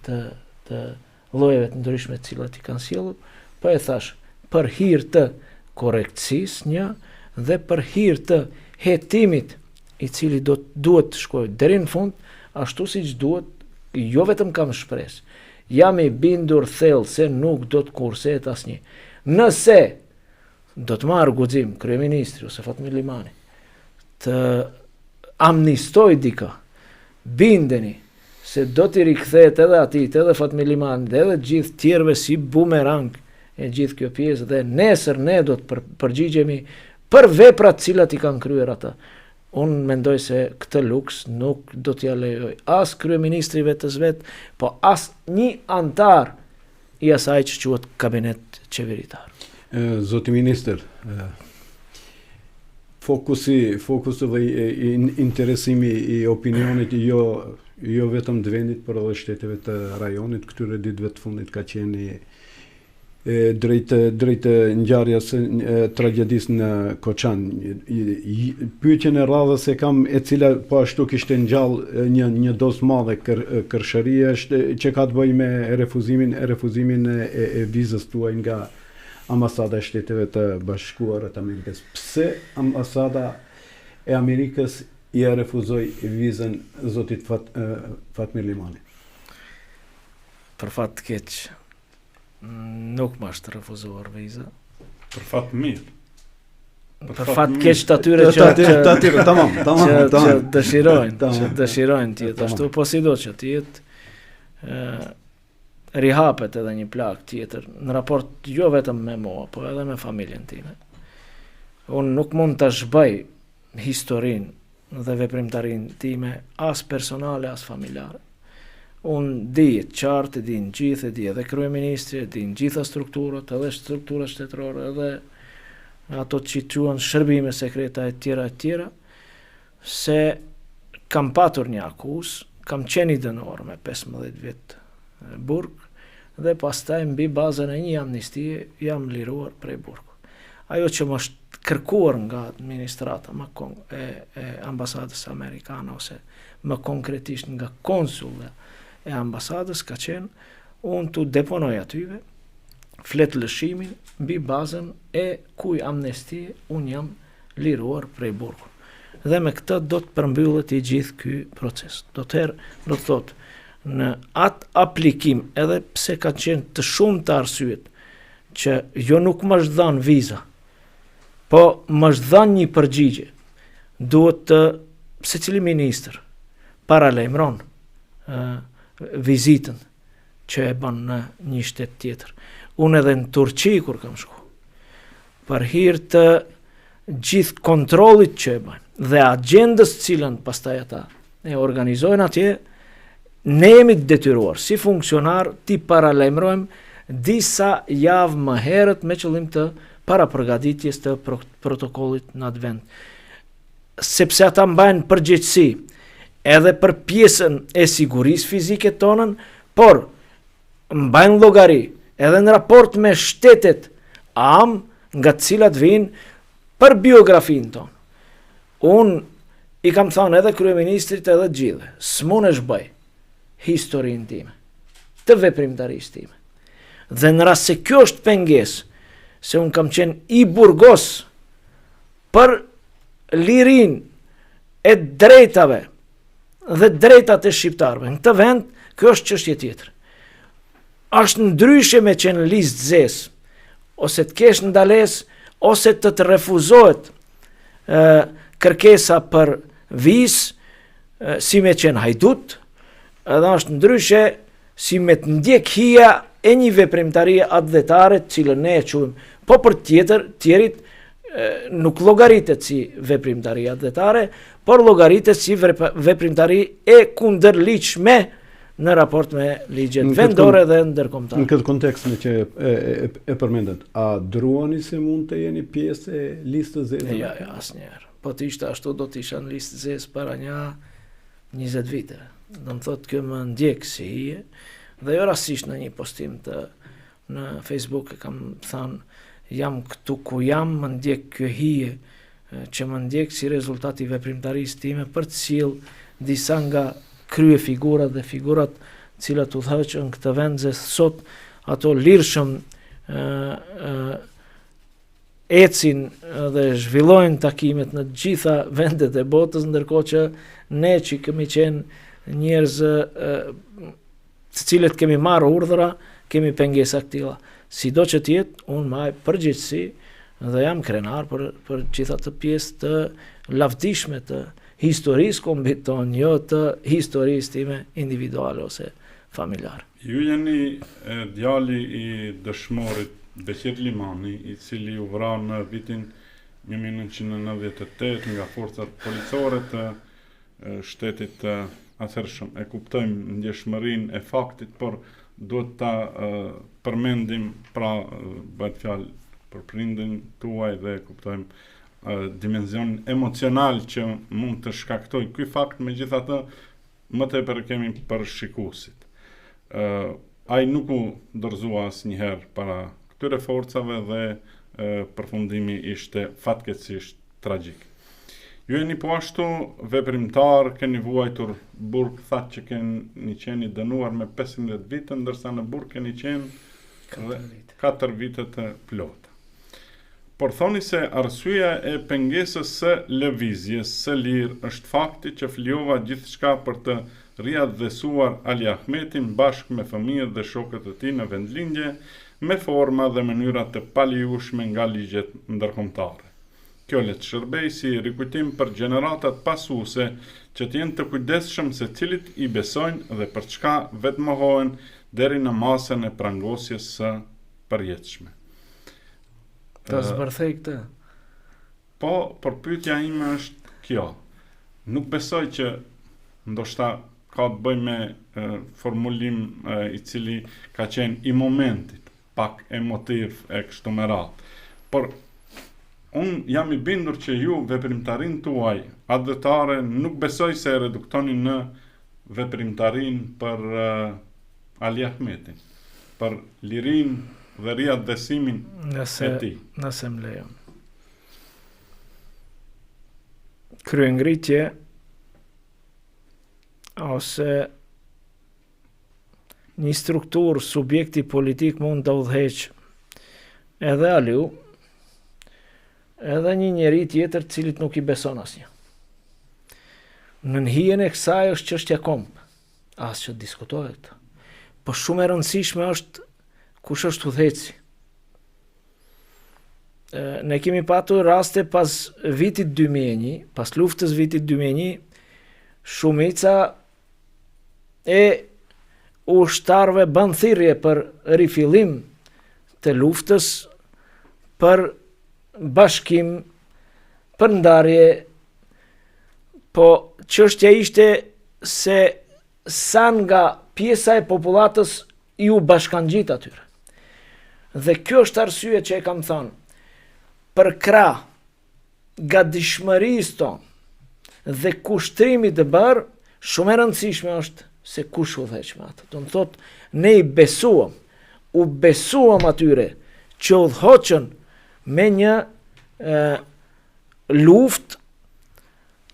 të llojeve të ndryshme të cilat i kanë sjellur, po e thash për hir të korrektësisë një dhe për hir të hetimit i cili duhet të shkojë deri në fund, ashtu siç duhet, jo vetëm kam shpresë, jam i bindur thellë se nuk do të kursehet asnjë. Nëse do të marrë guxim kryeministri ose Fatmir Limani të amnistoj dika, bindeni se do t'i rikthehet edhe atit, edhe Fatmir Limani, edhe gjithë tjerëve si bumerang e gjithë kjo pjesë, dhe nesër ne do të përgjigjemi për veprat cilat i kanë kryer ata. Unë mendoj se këtë luks nuk do t'ja lejoj as kryeministri vetës vetë, po as një antar i asaj që quhet kabinet qeveritar. Zoti minister, fokusi dhe interesimi i opinionit jo vetëm të vendit, por edhe shteteve të rajonit, këtyre ditëve të fundit ka qenë drejt ngjarjes tragjedisë në Koçan. Pyetjen e radhës e kam, e cila po ashtu kishte ngjall një dozë madhe kërshërie, është që ka të bëjë me refuzimin e vizës tuaj nga Ambasada e Shteteve të Bashkuara të Amerikës. Pse Ambasada e Amerikës i refuzoi vizën zotit Fatmir Limani? Për fat të keq, nuk më është refuzuar viza. Për fat mirë. Për fat keq të atyre që dëshirojnë të jetë ashtu, po sido që të jetë rihapet edhe një plak tjetër në raport jo vetëm me mua, po edhe me familjen time. Unë nuk mund të zhbëj historinë dhe veprimtarinë time as personale as familjare. Unë di qartë, di në gjithë, di edhe kryeministri, di në gjitha strukturat, edhe struktura shtetërore, edhe ato që quhen shërbime sekreta e tjera, se kam patur një akuzë, kam qenë i dënuar me 15 vjet burg, dhe pastaj mbi bazën e një amnistie jam liruar prej burgu. Ajo që më është kërkuar nga administrata e ambasadës amerikane, ose më konkretisht nga konsullja e ambasadës, ka qenë unë të deponoj atyve flet lëshimin mbi bazën e kuj amnestie unë jam liruar prej burgu. Dhe me këtë do të përmbyllet i gjithë ky proces. Do të thotë, në atë aplikim, edhe pse ka qenë të shumë të arsyet që jo nuk më është dhënë viza, po më është dhënë një përgjigje, duhet të secili ministër paralajmëron vizitën që e bën në një shtet tjetër. Unë edhe në Turqi kur kam shku, për hir të gjithë kontrollit që e bën dhe agjendës cilën pastaj ata e organizojnë atje, ne jemi të detyruar si funksionar ti paralajmërojmë disa javë më herët me qëllim të parapërgatitjes të protokollit në atë vend. Sepse ata mbajnë përgjegjësi edhe për pjesën e sigurisë fizike tonën, por mbajnë llogari edhe në raport me shtetet nga të cilat vinë për biografinë tonë. Unë i kam thënë edhe kryeministrit edhe gjithë, s'munesh bëj historinë time, të veprimtarisë time. Dhe në rast se kjo është pengesë, se unë kam qenë i burgos për lirinë e drejtave dhe drejtat e shqiptarëve. Në këtë vend, kjo është çështje tjetër. Është ndryshe me qenë listë zezë, ose të kesh ndalesë, ose të refuzohet kërkesa për vizë, si me qenë hajdut, edhe është ndryshe si me të ndjek hija e një veprimtarie adhetare, cilën ne e quajmë, po për tjerit nuk llogaritet si veprimtari adhetare, por llogaritet si veprimtari e kundërligjshme në raport me ligjet vendore dhe ndërkombëtare. Në këtë kontekst në që e përmendet, a druani se mund të jeni pjesë e listës zezë? Ja, asnjëherë. Po të ishte ashtu, do të isha në listë zezë para 20 vite. Do më thotë kjo më ndjek si hije, dhe jo rastisht në një postim në Facebook e kam thënë, jam këtu ku jam, më ndjek kjo hije, që më ndjek si rezultat i veprimtarisë time për të sill disa nga krye figurat dhe figurat cilat udhëheqën këtë vend, se sot ato lirshëm ecin dhe zhvillojnë takimet në të gjitha vendet e botës, ndërkohë që ne që kemi qenë njerëz të cilët kemi marrë urdhra, kemi pengesa këtilla. Sido që tjetë, unë maj përgjithësi dhe jam krenar për gjitha të pjesë të lavdishme të historisë kombit tonë, jo të historisë time individuale ose familjare. Ju jeni djali i dëshmorit Beqir Limani, i cili u vra në vitin 1998 nga forcat policore të shtetit të atëhershëm. E kuptojmë ndjeshmërinë e faktit, por duhet ta përmendim, pra bëhet fjalë për prindin tuaj dhe kuptojmë dimension emocional që mund të shkaktoj ky fakt, megjithatë më tepër kemi për shikuesit. Ai nuk u dorëzua asnjëherë para këtyre forcave dhe përfundimi ishte fatkeqësisht tragjik. Ju jeni po ashtu veprimtar, keni vuajtur burg, thatë që keni qenë dënuar me 15 vite, ndërsa në burg keni qenë 4 vite të plota. Por thoni se arsyeja e pengesës së lëvizjes së lirë është fakti që flijova gjithçka për të riadhesuar Ali Ahmetin bashkë me fëmijët dhe shokët e tij në vendlindje, me forma dhe mënyra të paligjshme nga ligjet ndërkombëtare. Kjo le të shërbej si rikujtim për gjeneratat pasuese që të jenë të kujdesshëm se cilit i besojnë dhe për çka vetmohohen deri në masën e prangosjes së përjetshme. Ta zbërthej këtë? Po, por pyetja ime është kjo. Nuk besoj që ndoshta ka të bëjë me formulim i cili ka qenë i momentit, pak emotiv e kështu me radhë. Por unë jam i bindur që ju veprimtarin tuaj adhetare nuk besoj se e reduktoni në veprimtarin për Ali Ahmetin, për lirin dhe riadhesimin e tij. Nëse më lejon. Kryengritje ose një strukturë, subjekti politik mund të udhëheq edhe Aliu, edhe një njeri tjetër cilit nuk i beson asnjë. Në hijen e kësaj është çështja komp, as që diskutohet. Po shumë e rëndësishme është kush është udhëheci. Ne kemi patur raste pas vitit 2001, pas luftës vitit 2001, shumica e ushtarëve bën thirrje për rifillim të luftës, për bashkim, për ndarje, po çështja ishte se sa nga pjesa e popullatës ju bashkangjit atyre. Dhe kjo është arsye që e kam thënë, për krah gatishmërisë tonë dhe kushtrimit të bërë, shumë e rëndësishme është se kush udhëheq me atë. Do të thotë, ne u besuam atyre që udhëhoqën me një luftë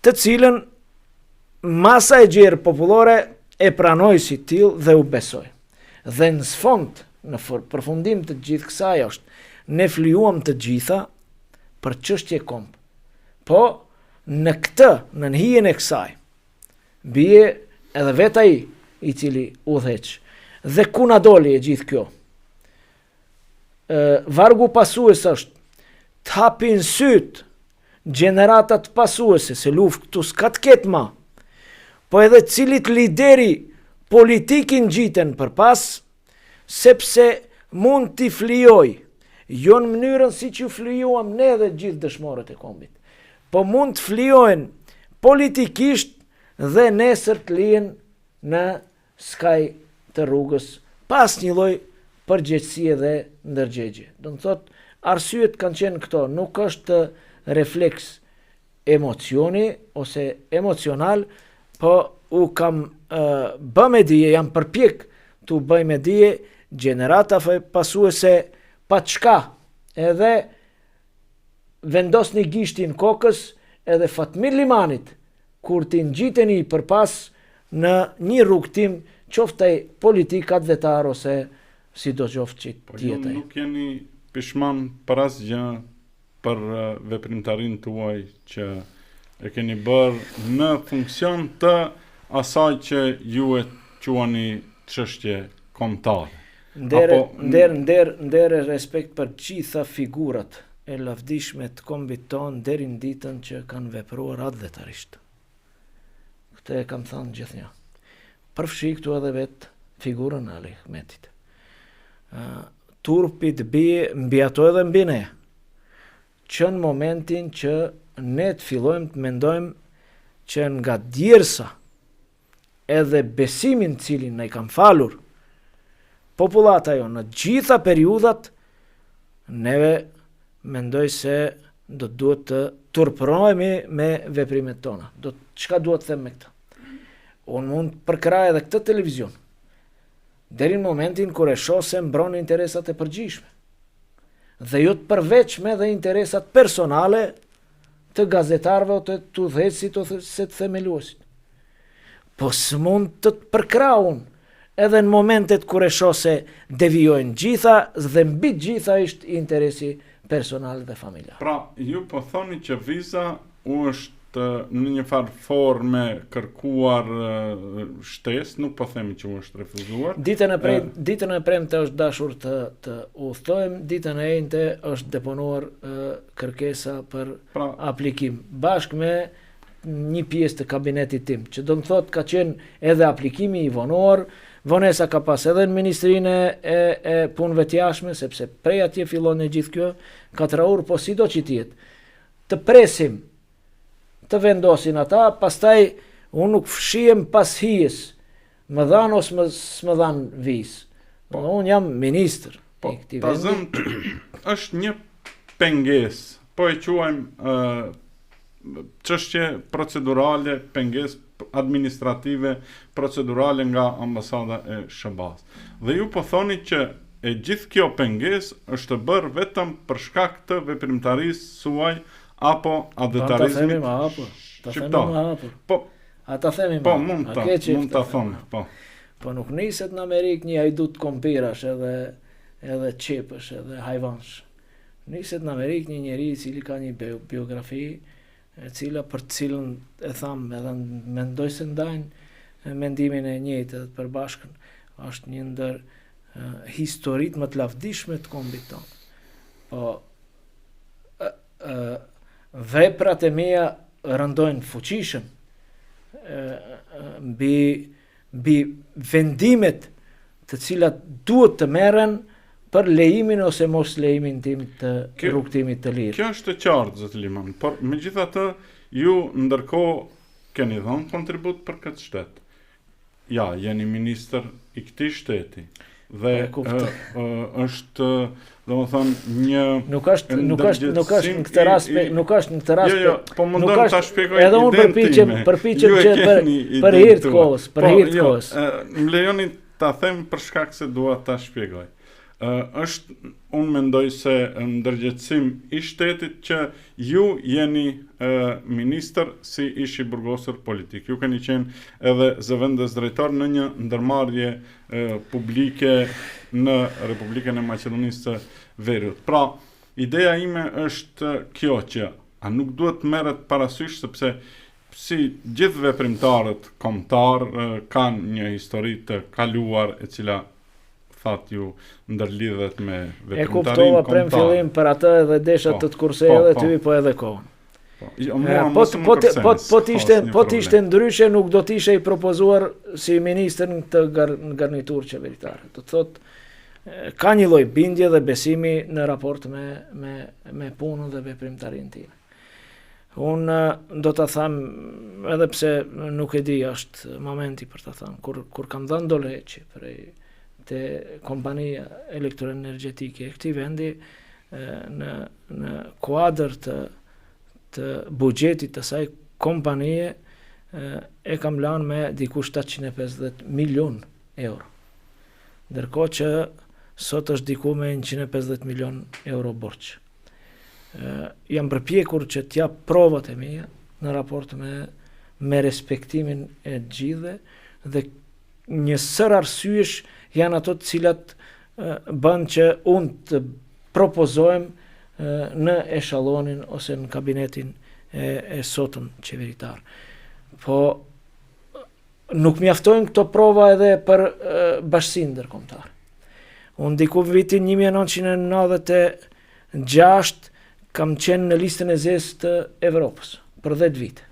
të cilën masa e gjerë popullore e pranoi si tillë dhe u besoi. Dhe në sfond, në përfundim të gjithë kësaj është, ne flijuam të gjitha për çështje komp. Po, në hijen e kësaj, bie edhe vetë ai i cili udhëheq. Dhe ku na doli e gjithë kjo? Vargu pasues është të hapin syt gjeneratat pasuese, se luft këtu s'ka të ketë ma, po edhe cilit lideri politikin gjiten për pas, sepse mund t'i flijoj, jo në mënyrën si që flijuam ne dhe gjithë dëshmorët e kombit, po mund të flijojnë politikisht dhe nesër të lijen në skaj të rrugës, pas një lloj përgjegjësie dhe ndërgjegje. Do të thotë, arsyet kanë qenë këto, nuk është refleks emocioni ose emocional, po u kam bë me dije, jam përpjek të u bëj me dije gjeneratave pasuese pa çka, edhe vendos një gishtin kokës edhe Fatmir Limanit, kur t'i ngjiteni për pas në një rrugtim qoftaj politik advetar ose si do qoftë që tjetaj. Nuk jeni pishman për asgjë për veprimtarin tuaj që e keni bërë në funksion të asaj që ju e quani çështje kombëtare. Nder respekt për gjitha figurat e lavdishme të kombit ton deri në ditën që kanë vepruar advetarisht. Këtë e kam thënë gjithnjë. Përfshi këtu edhe vetë figurën e Ali Ahmetit. Turpit bie mbi ato edhe mbi ne, që në momentin që ne të fillojmë të mendojmë që nga djersa edhe besimin cilin ne i kam falur populata jo në gjitha periudat, neve mendoj se do të duhet të turpërohemi me veprimet tona. Çka duhet të them me këtë? Unë mund të përkraj edhe këtë televizion, deri në momentin kur e shoh se mbron interesat e përgjithshme. Dhe jo të përveçme dhe interesat personale të gazetarëve o të udhëheqësit ose të themeluesit. Po s'mund të përkraun edhe në momentet kur e shoh se devijojnë gjitha dhe mbi gjitha është interesi personal dhe familjar. Pra, ju po thoni që viza u është në një farë forme kërkuar shtesë, nuk po themi që u është refuzuar. Ditën e premte është dashur të udhtojmë, ditën e njëjtë është deponuar kërkesa për aplikim, bashkë me një pjesë të kabinetit tim, që do të thotë ka qenë edhe aplikimi i vonuar, vonesa ka pas edhe në Ministrinë e Punëve të Jashtme, sepse prej atje fillon e gjithë kjo, 4 orë, po sido që tjetë, të presim të vendosin ata, pastaj unë nuk fshihem pas hijes, më dhan ose s'më dhan vizë. Unë jam ministër i këtij vendi. Është një pengesë, po e quajmë çështje procedurale, pengesë administrative procedurale nga ambasada e SBA-s. Dhe ju po thoni që e gjithë kjo pengesë është bërë vetëm për shkak të veprimtarisë suaj apo adetarizmit shqiptar. Po, mund ta thonë, po. Po nuk niset në Amerikë një hajdut kompirash edhe qepësh edhe hajvansh. Niset në Amerikë një njeri i cili ka një biografi e cila për cilën e thamë edhe mendoj se ndajnë mendimin e njëjtë edhe të përbashkën, është një ndër historitë më të lavdishme të kombit tonë. Po veprat e mia rëndojnë fuqishëm mbi vendimet të cilat duhet të merren për lejimin ose mos lejimin tim të rrugtimit të lirë. Kjo është e qartë, zot Liman, por megjithatë ju ndërkohë keni dhënë kontribut për këtë shtet. Ja, jeni ministër i këtij shteti dhe është, domethënë, një nuk është në këtë rast, po mundon ta shpjegoj edhe unë përpiqem që për hir të kohës, Më lejoni ta them për shkak se dua ta shpjegoj. Unë mendoj se ndërgjegjësim i shtetit që ju jeni ministër si ishi burgosur politik. Ju keni qenë edhe zëvendës drejtor në një ndërmarrje publike në Republikën e Maqedonisë së Veriut. Pra, ideja ime është kjo që a nuk duhet merret parasysh sepse si gjithë veprimtarët kombëtar kanë një histori të kaluar e cila thatë ju ndërlidhet me E veprimtarin kuptova prem kombëtar. fillim për atë edhe desha Po, të të kursej edhe ty, po edhe kohën. Po t'ishte ndryshe nuk do t'ishe i propozuar si ministër në këtë garnitur qeveritare. Do të thotë ka një lloj bindje dhe besimi në raport me punën dhe veprimtarin time. Unë do ta them edhe pse nuk e di është momenti për ta thënë kur kam dhënë doleçi prej te kompania elektroenergjetike e këtij vendi në kuadër të buxhetit të saj kompanie e kam lanë me diku 750 milion euro. Ndërkohë që sot është diku me 150 milion euro borç. Jam përpjekur që t'ja provat e mia në raport me respektimin e gjithëve dhe një sër arsyesh janë ato të cilat bën që unë të propozohem në eshalonin ose në kabinetin e sotëm qeveritar. Po nuk mjaftojnë këto prova edhe për bashkësinë ndërkombëtare. Unë diku vitin 1996 kam qenë në listën e zezë të Evropës për 10 vite.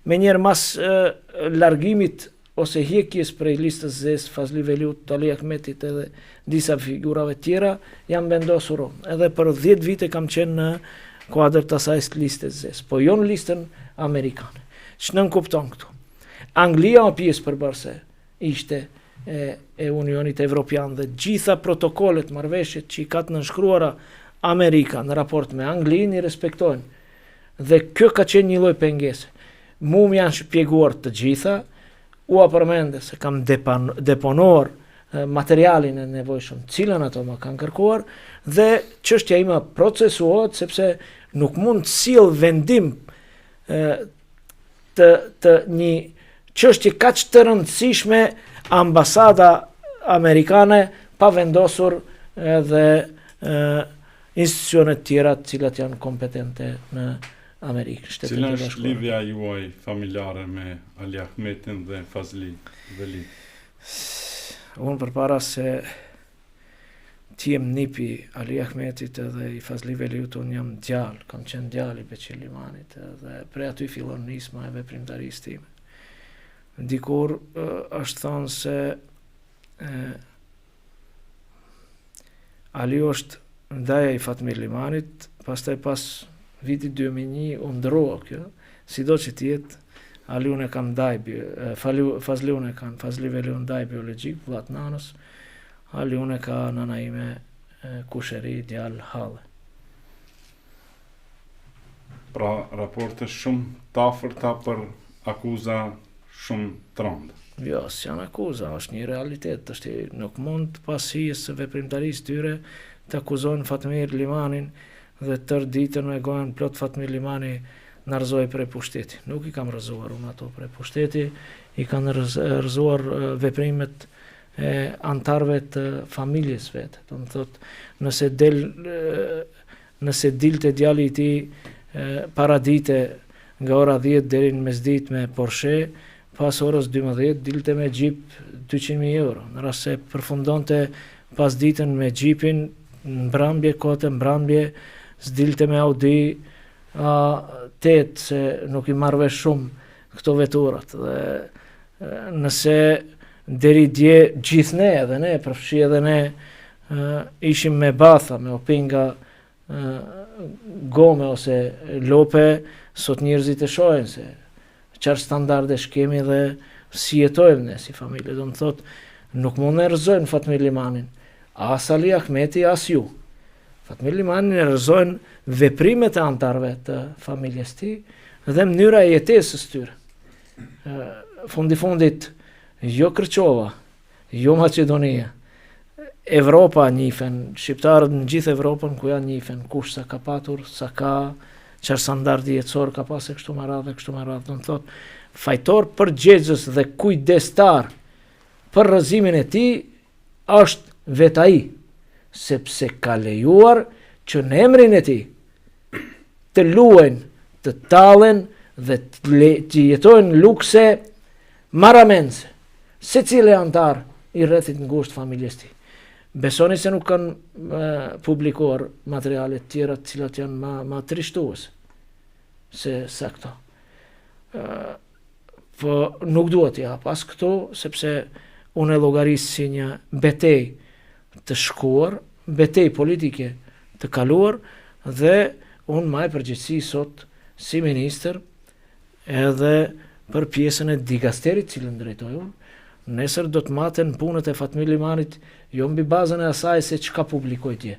Menjëherë mas largimit ose hjekjes prej listës zezë Fazli Veliut, Ali Ahmetit edhe disa figurave tjera, jam vendosur unë. Edhe për 10 vite kam qenë në kuadër të asaj listës zezë, po jo në listën amerikane. Ç'nën kupton këtu? Anglia o pjesë përbërëse ishte e Unionit Evropian dhe gjitha protokollet, marrëveshjet që i ka të nënshkruara Amerika në raport me Anglinë i respektojnë. Dhe kjo ka qenë një lloj pengese. Mu më janë shpjeguar të gjitha, u përmende se kam deponuar materialin e nevojshëm, cilën ato më kanë kërkuar, dhe çështja ime procesuohet sepse nuk mund të sill vendim të një çështje kaq të rëndësishme ambasada amerikane pa vendosur edhe institucionet tjera të cilat janë kompetente në Amerikë. Cila është lidhja juaj familjare me Ali Ahmetin dhe Fazli Veli? Unë përpara se t'jem nipi Ali Ahmetit edhe i Fazli Veliut, unë jam djalë, kam qenë djalë i Beqir Limanit dhe prej aty fillon nisma e veprimtarisë time. Dikur është thonë se Ali është ndaja i Fatmir Limanit, pastaj pas vitit 2001 u ndrua kjo, sido që t'jetë, Ali unë e kam ndaj, Fazli unë e kam, Fazli Veli unë ndaj biologjik, vlat nanës, Ali unë e ka nana ime kusheri, djalë halle. Pra raporte shumë tafërta për akuza shumë trondë. Jo, s'janë akuza, është një realitet, nuk mund pas hijes së veprimtarisë tyre të akuzojnë Fatmir Limanin dhe tërë ditën me gojën plot Fatmir Limani në rëzoj prej pushteti. Nuk i kam rëzuar unë ato prej pushteti, i kanë rëzuar veprimet e antarëve të familjes vete. Do të thotë, nëse dilte djali i tij para dite nga ora 10 deri në mesditë me Porsche, pas orës 12 dilte me xhip 200.000 euro. Në rast se përfundonte pas ditën me xhipin në mbrëmje, kote mbrëmje, s'dilte me Audi A8 se nuk i marrë vesh shumë këto veturat. Dhe nëse deri dje gjithë ne edhe ne, përfshi edhe ne, ishim me batha, me opinga gome ose lope, sot njerëzit e shohin se çfarë standarde shkemi dhe si jetojmë ne si familje. Do të thotë, nuk mund e rrëzojnë Fatmir Limanin, as Ali Ahmeti, as ju. Fatmir Limanin e rrëzojnë veprimet e antarëve të familjes tij dhe mënyra e jetesës tyre. Fundit, jo Kërçova, jo Maqedonia, Evropa njifen, shqiptarët në gjithë Evropën ku janë njifen, kush sa ka patur, sa ka, çfarë standardi jetësor ka pas e kështu me radhë. Do të thotë, fajtor përgjegjës dhe kujdestar për rrëzimin e tij është vetë ai, sepse ka lejuar që në emrin e tij të luajnë, të tallen dhe të jetojnë lukse maramense, se cile antar i rrethit ngusht familjes ti. Besoni se nuk kanë publikuar materialet tjera të cilat janë ma trishtuese se këto. Po nuk duhet ja pas këto, sepse unë e llogaris si një betej të shkuar, betej politike të kaluar, dhe unë maj përgjegjësi sot si ministër edhe për pjesën e digasterit cilën drejtoj unë. Nesër do të maten punët e Fatmir Limanit jo mbi bazën e asaj se çka publikoj tje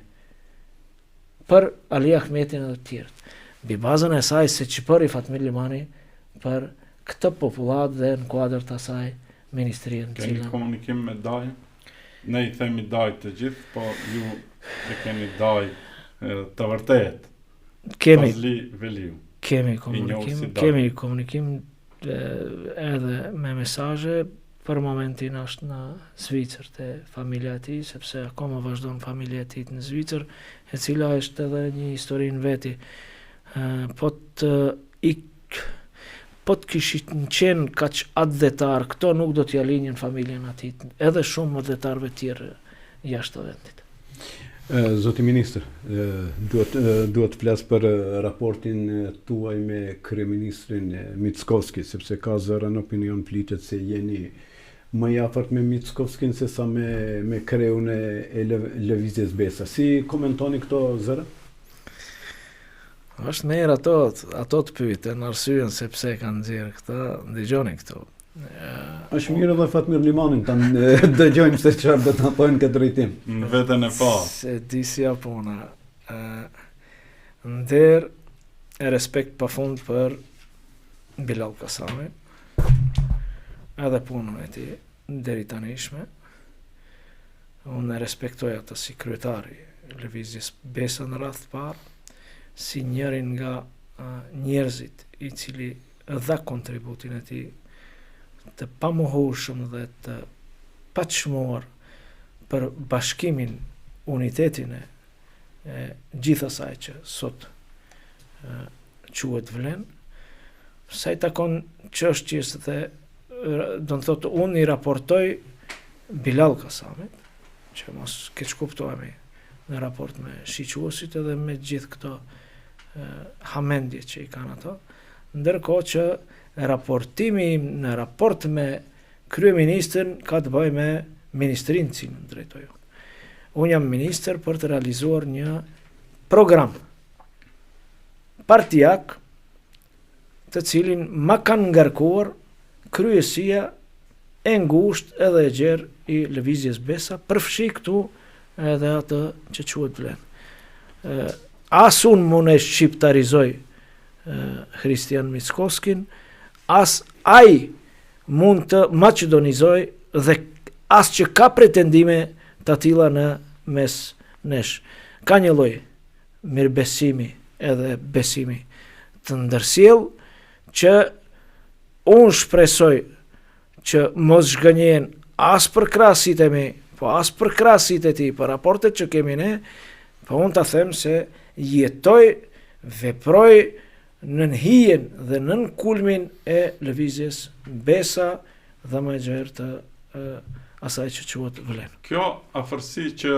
për Ali Ahmetin edhe të tjerët. Mbi bazën e asaj se ç'përi Fatmir Limani për këtë popullat dhe në kuadër të asaj ministrinë. Keni komunikim me DAI? Ne i themi DAI të gjithë, po ju e keni DAI të vërtet. Fazli Veliu. Kemi komunikim edhe me mesazhe. Për momentin është në Zvicër të familja e tij, sepse akoma vazhdon familja e tij në Zvicër, e cila është edhe një histori në veti. Po të kishin qenë kaq atdhetar, këto nuk do t'ja linjën familjen atij, edhe shumë atdhetarëve tjerë jashtë të vendit. Zoti ministër, duhet të flas për raportin tuaj me kryeministrin Mickovski, sepse ka zëra në opinion flitet se jeni më i afërt me Mickovskin se sa me kreun e lëvizjes Besa. Si komentoni këto zëra? Është mirë ato të pyeten arsyen se pse kanë nxjerrë këtë, dëgjoni këto. Është mirë edhe Fatmir Limanin ta dëgjojmë se çfarë do të thonë këtë drejtim. Në veten e pa. Se disi puna. Ndër e respekt pafund për Bilal Kasami, edhe punën e tij deri tanishme. Unë e respektoj atë si kryetari lëvizjes Besa në radhë të parë, si njërin nga njerëzit i cili dha kontributin e tij të pamohueshëm dhe të paçmuar për bashkimin, unitetin e gjithë asaj që sot quhet vlen. Sa i takon çështjes dhe do të thotë unë i raportoj Bilal Kasamit, që mos keq kuptohemi në raport me shiquesit edhe me gjithë këto hamendje që i kanë ato, ndërkohë që raportimi im në raport me kryeministrin ka të bëjë me ministrinë që në drejtoj. Unë jam ministër për të realizuar një program partijak të cilin ma kanë ngarkuar kryesia e ngushtë edhe e gjerë i lëvizjes Besa, përfshi këtu edhe atë që quhet vlen. As unë mund e shqiptarizoj Hristian Mickovskin, as ai mund të maqedonizoj dhe as që ka pretendime të tilla në mes nesh. Ka një lloj mirëbesimi edhe besimi të ndërsjell që unë shpresoj që mos zhgënjen as për krahasit e mi, po as për krahasit e tij, për raportet që kemi ne, po unë ta them se jetoj, veproj në hijen dhe në kulmin e lëvizjes Besa dhe më gjerë të asaj që quhet vlen. Kjo afërsi që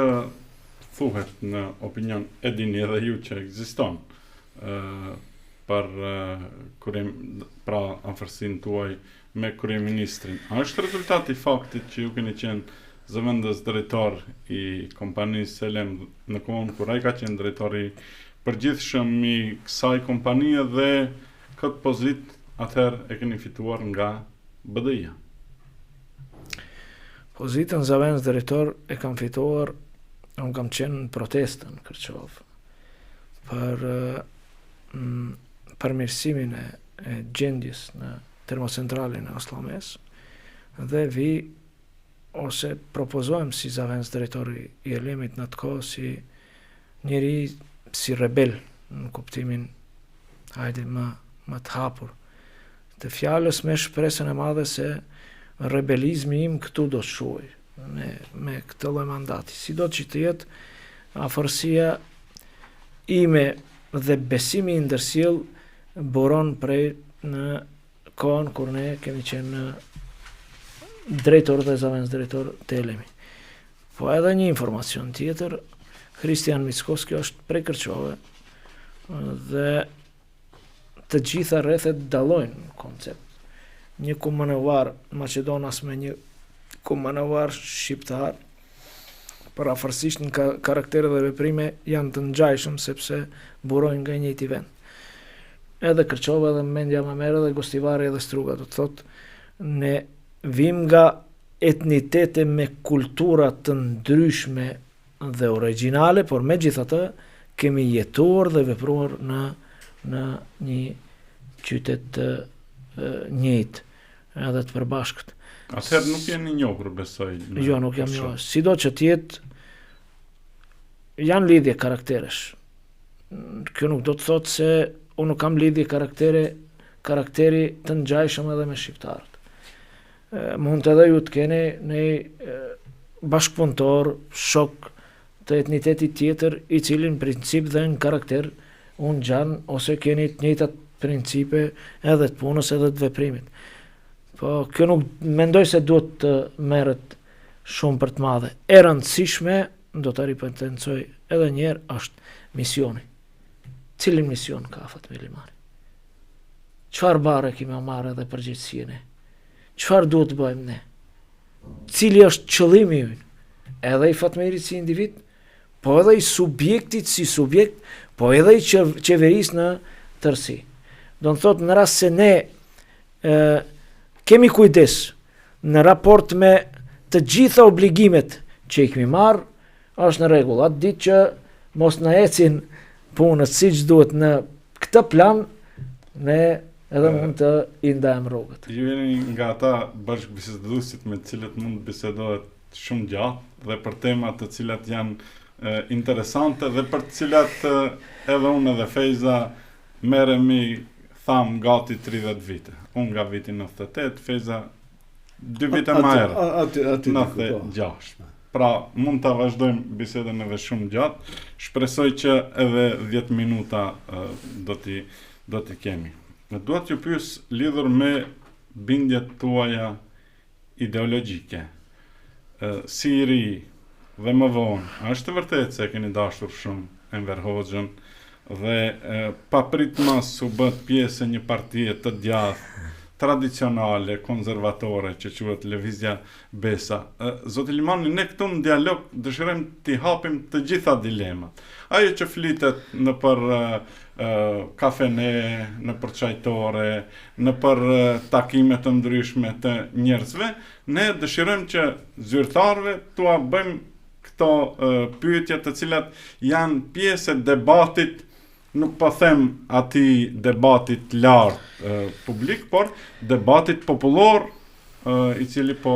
thuhet në opinion e dini edhe ju që ekziston për pra afërsinë tuaj me kryeministrin. A është rezultati i faktit që ju keni qenë zëvendës drejtor i kompanisë Selem në kohën kur ai ka qenë drejtori përgjithshëm i kësaj kompanie dhe këtë pozitë atëherë e keni fituar nga BDI-ja? Pozitën zëvendës drejtor e kam fituar, unë kam qenë në protestën në Kërçov për përmirësimin e gjendjes në termocentralin e Aslames dhe vi ose propozojmë si zëvendës drejtori i Elemit në atë kohë si njëri si rebel në kuptimin hajde më të hapur të fjalës, me shpresën e madhe se rebelizmi im këtu do të shuaj me këtë lloj mandati. Sido që të jetë afërsia ime dhe besimi i ndërsjell buron prej në kohën kur ne kemi qenë drejtor dhe zavendës drejtor të Elemi. Po edhe një informacion tjetër, Kristian Mickoski është prej Kërçove dhe të gjitha rrethet dallojnë koncept. Një kumanovar Maqedonas me një kumanovar shqiptar, parafërsisht në karaktere dhe veprime janë të ngjajshëm sepse burojnë nga njëjti vend. Edhe Kërçova edhe Mendja Mamere dhe Gostivari edhe Struga, do të thotë ne vim nga etnitete me kultura të ndryshme dhe origjinale, por megjithatë kemi jetuar dhe vepruar në një qytet të njëjtë edhe të përbashkët. Atëherë nuk jeni njohur, besoj. Jo, nuk jam njohur. Sido që tjetë, janë lidhje karakteresh. Kjo nuk do të thotë se unë nuk kam lidhje karakteri të ngjajshëm edhe me shqiptarët. Mund të edhe ju të keni një bashkëpunëtor, shok të etnitetit tjetër, i cili në princip dhe në karakter unë gjanë, ose keni të njëjtat principe edhe të punës edhe të veprimit. Po kjo nuk mendoj se duhet të merret shumë për të madhe. E rëndësishme, do të ripetencoj edhe njerë, është misioni. Cilin mision ka Fatmir Limani? Çfarë bare kemi marrë edhe përgjegjësinë? Çfarë duhet të bëjmë ne? Cili është qëllimi ynë? Edhe i Fatmirit si individ, po edhe i subjektit si subjekt, po edhe i qeverisë në tërësi. Do të thotë në rast se ne kemi kujdes në raport me të gjitha obligimet që i kemi marrë, është në rregull. Atë ditë që mos na ecin punët siç duhet në këtë plan, ne edhe mund të i ndajmë rrugët. Ju jeni nga ata bashkëbiseduesit me të cilët mund të bisedohet shumë gjatë dhe për tema të cilat janë interesante dhe për të cilat edhe unë edhe Fejza merremi tham gati 30 vite. Unë nga viti 98, Fejza 2 vite më herët, 96. Pra, mund të vazhdojmë bisedën edhe shumë gjatë. Shpresoj që edhe 10 minuta do t'i kemi. Dua t'ju pyes lidhur me bindjet tuaja ideologjike. Si i ri dhe më vonë, është vërtet se keni dashur shumë Enver Hoxhën dhe papritmas u bët pjesë e një partie të djathtë, tradicionale, konservatore, që quhet Lëvizja Besa. Zoti Limani, ne këtu në dialog dëshirojmë t'i hapim të gjitha dilemat. Ajo që flitet në për kafene, në për çajtore, në për takime të ndryshme të njerëzve, ne dëshirojmë që zyrtarëve t'ua bëjmë këto pyetje të cilat janë pjesë e debatit, nuk po them ati debatit lartë publik, por debatit popullor i cili po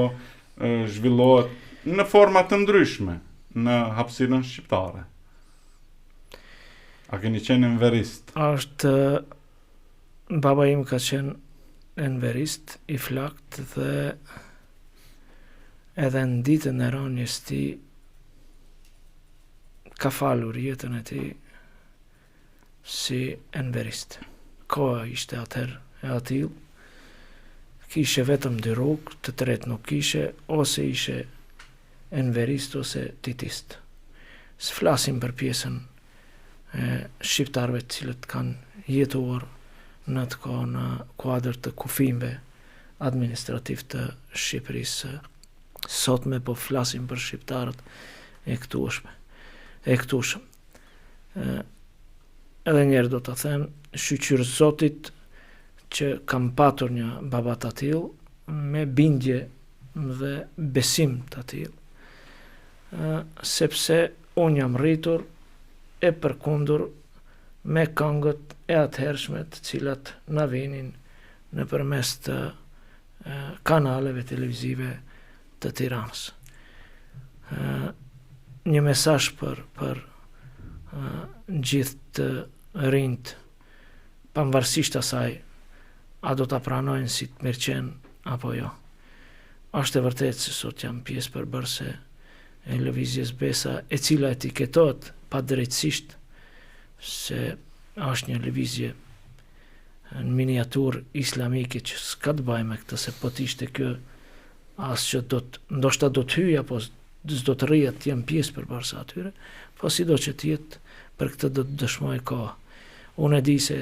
zhvillohet në forma të ndryshme në hapësirën shqiptare. A keni qenë enverist? Baba im ka qenë enverist i flakt dhe edhe në ditën e rënies ti ka falur jetën e tij si enverist. Koha ishte atëherë e atill, kishe vetëm dy rrugë, të tretë nuk kishe, ose ishe enverist ose titist. S'flasim për pjesën e shqiptarëve të cilët kanë jetuar në të kohë në kuadër të kufimeve administrativ të Shqipërisë sotme, po flasim për shqiptarët e këtushëm. Edhe njerë do të them, shqyqyr Zotit që kam patur një baba të atill me bindje dhe besim të atill, sepse unë jam rritur e përkundur me këngët e atëhershme të cilat na vinin nëpërmes të kanaleve televizive të Tiranës. Një mesazh për gjithë të rinjt, pavarësisht asaj a do ta pranojnë si të mirëqenë apo jo. Është e vërtetë se sot jam pjesë përbërëse e Lëvizjes Besa, e cila etiketohet padrejtësisht se është një lëvizje në miniatur islamike që s'ka të baj me këtë, se po t'ishte kjo as që ndoshta do t'hyj apo s'do të rria të jem pjesë për barsa atyre, po si do që t'jetë, për këtë do të dëshmoj ka. Unë e di se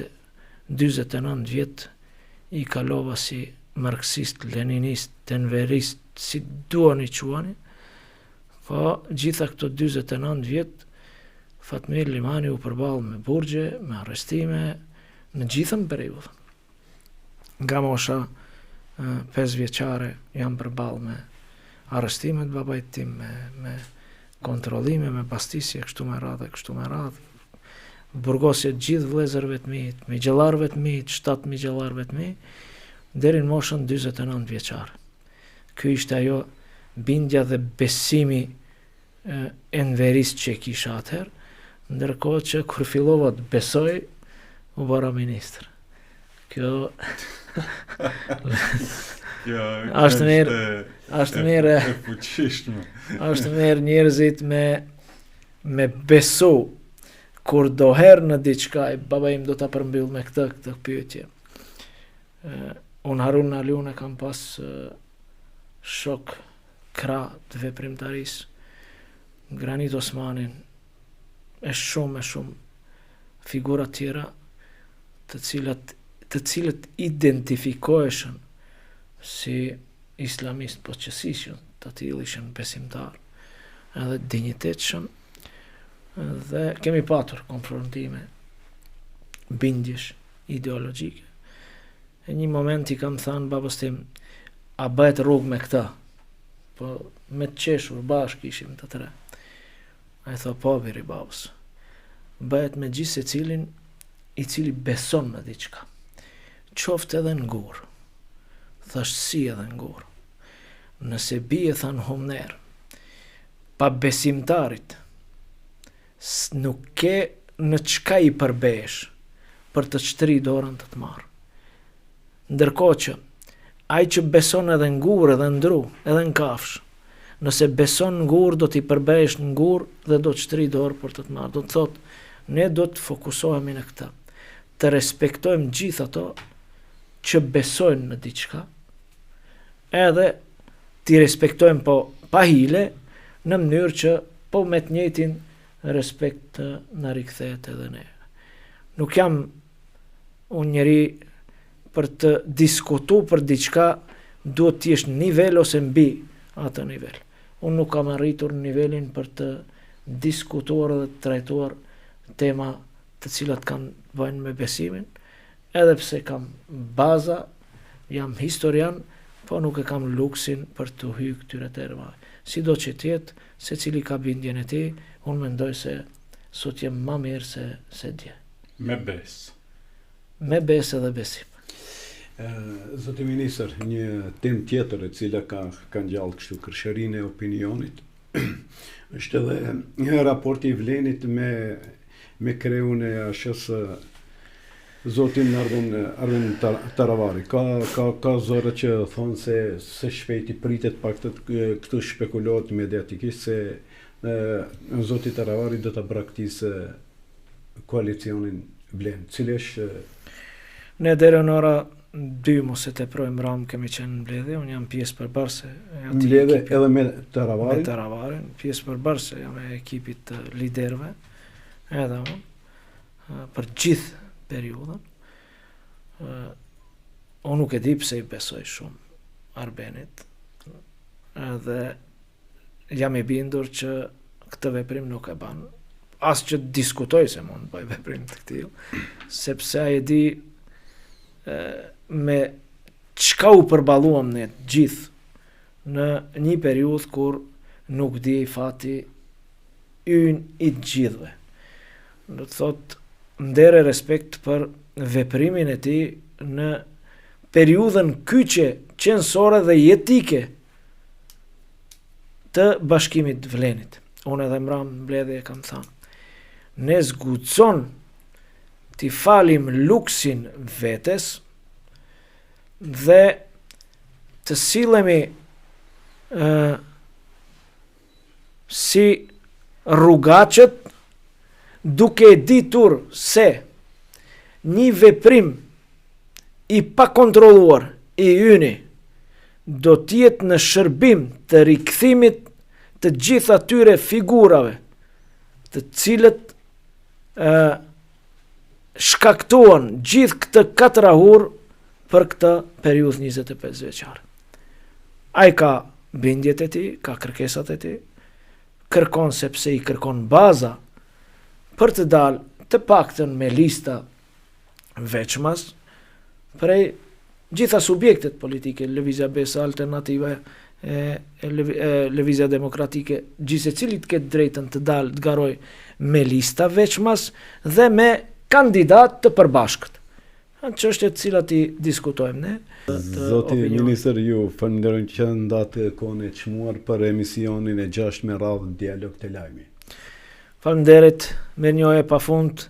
49 vjet i kalova si marksist, leninist, tenverist, si duani quani, po gjitha këto 49 vjet Fatmir Limani u përballë me burgje, me arrestime, në gjithën periudhën. Nga mosha 5 vjeçare jam përballë me arrestimet babait tim, me kontrollime, me pastisje, kështu me radhë. Burgosje gjithë vëllezërve të mi, migjellarëve të mi, 7 migjellarëve të mi, deri në moshën 49 vjeçare. Ky ishte ajo bindja dhe besimi enverist që kisha atëherë, ndërkohë që kur fillova të besoj, u bëra ministër. Kjo është mirë e fuqishme. Është mirë njerëzit me besu kur doherë në diçka, baba im do ta përmbyll me këtë pyetje. Unë Harun Aliun e kam pas shok krah të veprimtarisë, Granit Osmanin, e shumë figura tjera të cilët identifikoheshen si islamist, po që ishin të tillë ishin besimtar edhe dinjitetshëm, dhe kemi patur konfrontime bindjesh ideologjike. E një moment i kam thënë babës tim, a bëhet rrugë me këta? Po me të qeshur bashkë ishim të tre. A i tha, po biri babës, bëhet me gjithë se cilin i cili beson në diçka. Qoftë edhe në gurë, thash si edhe në gurë. Nëse bie thanë humner, pa besimtarit, nuk ke në çka i përbesh për të çtri dorën të të marë. Ndërkohë që ai që beson edhe në gurë, edhe në dru, edhe në kafsh, nëse beson në gurë, do t'i përbesh në gurë dhe do të shtri dorë për të marrë. Do të thotë, ne do të fokusohemi në këtë. Të respektojmë gjithë ato që besojnë në diçka, edhe t'i respektojmë po pa hile, në mënyrë që po me të njëjtin respekt në rikthehet edhe ne. Nuk jam unë njeri për të diskutu për diçka, duhet t'jesh në nivel ose mbi atë nivel. Unë nuk kam arritur në nivelin për të diskutuar dhe të trajtuar tema të cilat kanë bëjnë me besimin, edhe pse kam baza, jam historian, po nuk e kam luksin për të hyrë këtyre temave. Sido që tjetë, se cili ka bindjen e tij, unë mendoj se sot jem më mirë se dje. Me bes. Me bes edhe besim. Zoti ministër, një temë tjetër e cila ka ngjall kështu kërshërinë e opinionit, është edhe një raporti i Vlenit me kreun e ashës zotin Arvin Taravari. Ka zëra që thonë se shpejti pritet pak këtu shpekulohet mediatikisht se zoti Taravari do ta braktisë koalicionin Vlen. Cili është ne deri në ora 2 mos e teprojmë ram, kemi qenë në mbledhje, unë jam pjesë përbërëse. Mbledhje edhe me Taravarin? Me Taravarin, pjesë përbërëse, jam e ekipit të liderve, edhe unë, për gjithë periudhën. Unë nuk e di pse i besoj shumë Arbenit, edhe jam i bindur që këtë veprim nuk e ban. As që diskutoj se mund bëj veprim të këtij, sepse ai e di me çka u përballuam ne gjithë në një periudhë kur nuk di fati ynë i gjithëve. Do të thotë, ndere respekt për veprimin e tij në periudhën kyçe, qenësore dhe jetike të Bashkimit Vlenit. Unë edhe mram në mbledhje kam thënë, ne zguxon t'i falim luksin vetes dhe të sillemi si rrugacët, duke ditur se një veprim i pakontrolluar i yni do t'jetë në shërbim të rikthimit të gjitha tyre figurave të cilët shkaktuan gjithë këtë katrahur për këtë periudhë 25 vjeçare. Ai ka bindjet e tij, ka kërkesat e tij, kërkon sepse i kërkon baza për të dalë të paktën me lista veçmas prej gjitha subjektet politike, Lëvizja Besa, Alternativa, Lëvizja Demokratike, gjithse cilit këtë drejtën të dalë të garoj me lista veçmas dhe me kandidat të përbashkët. Në çështjet të cilat i diskutojmë ne. Zoti Ministër, ju falenderoj që ndatë kohën e çmuar për emisionin e 6 me radhë Dialog të Lajmi. Faleminderit, mirënjohje pafund.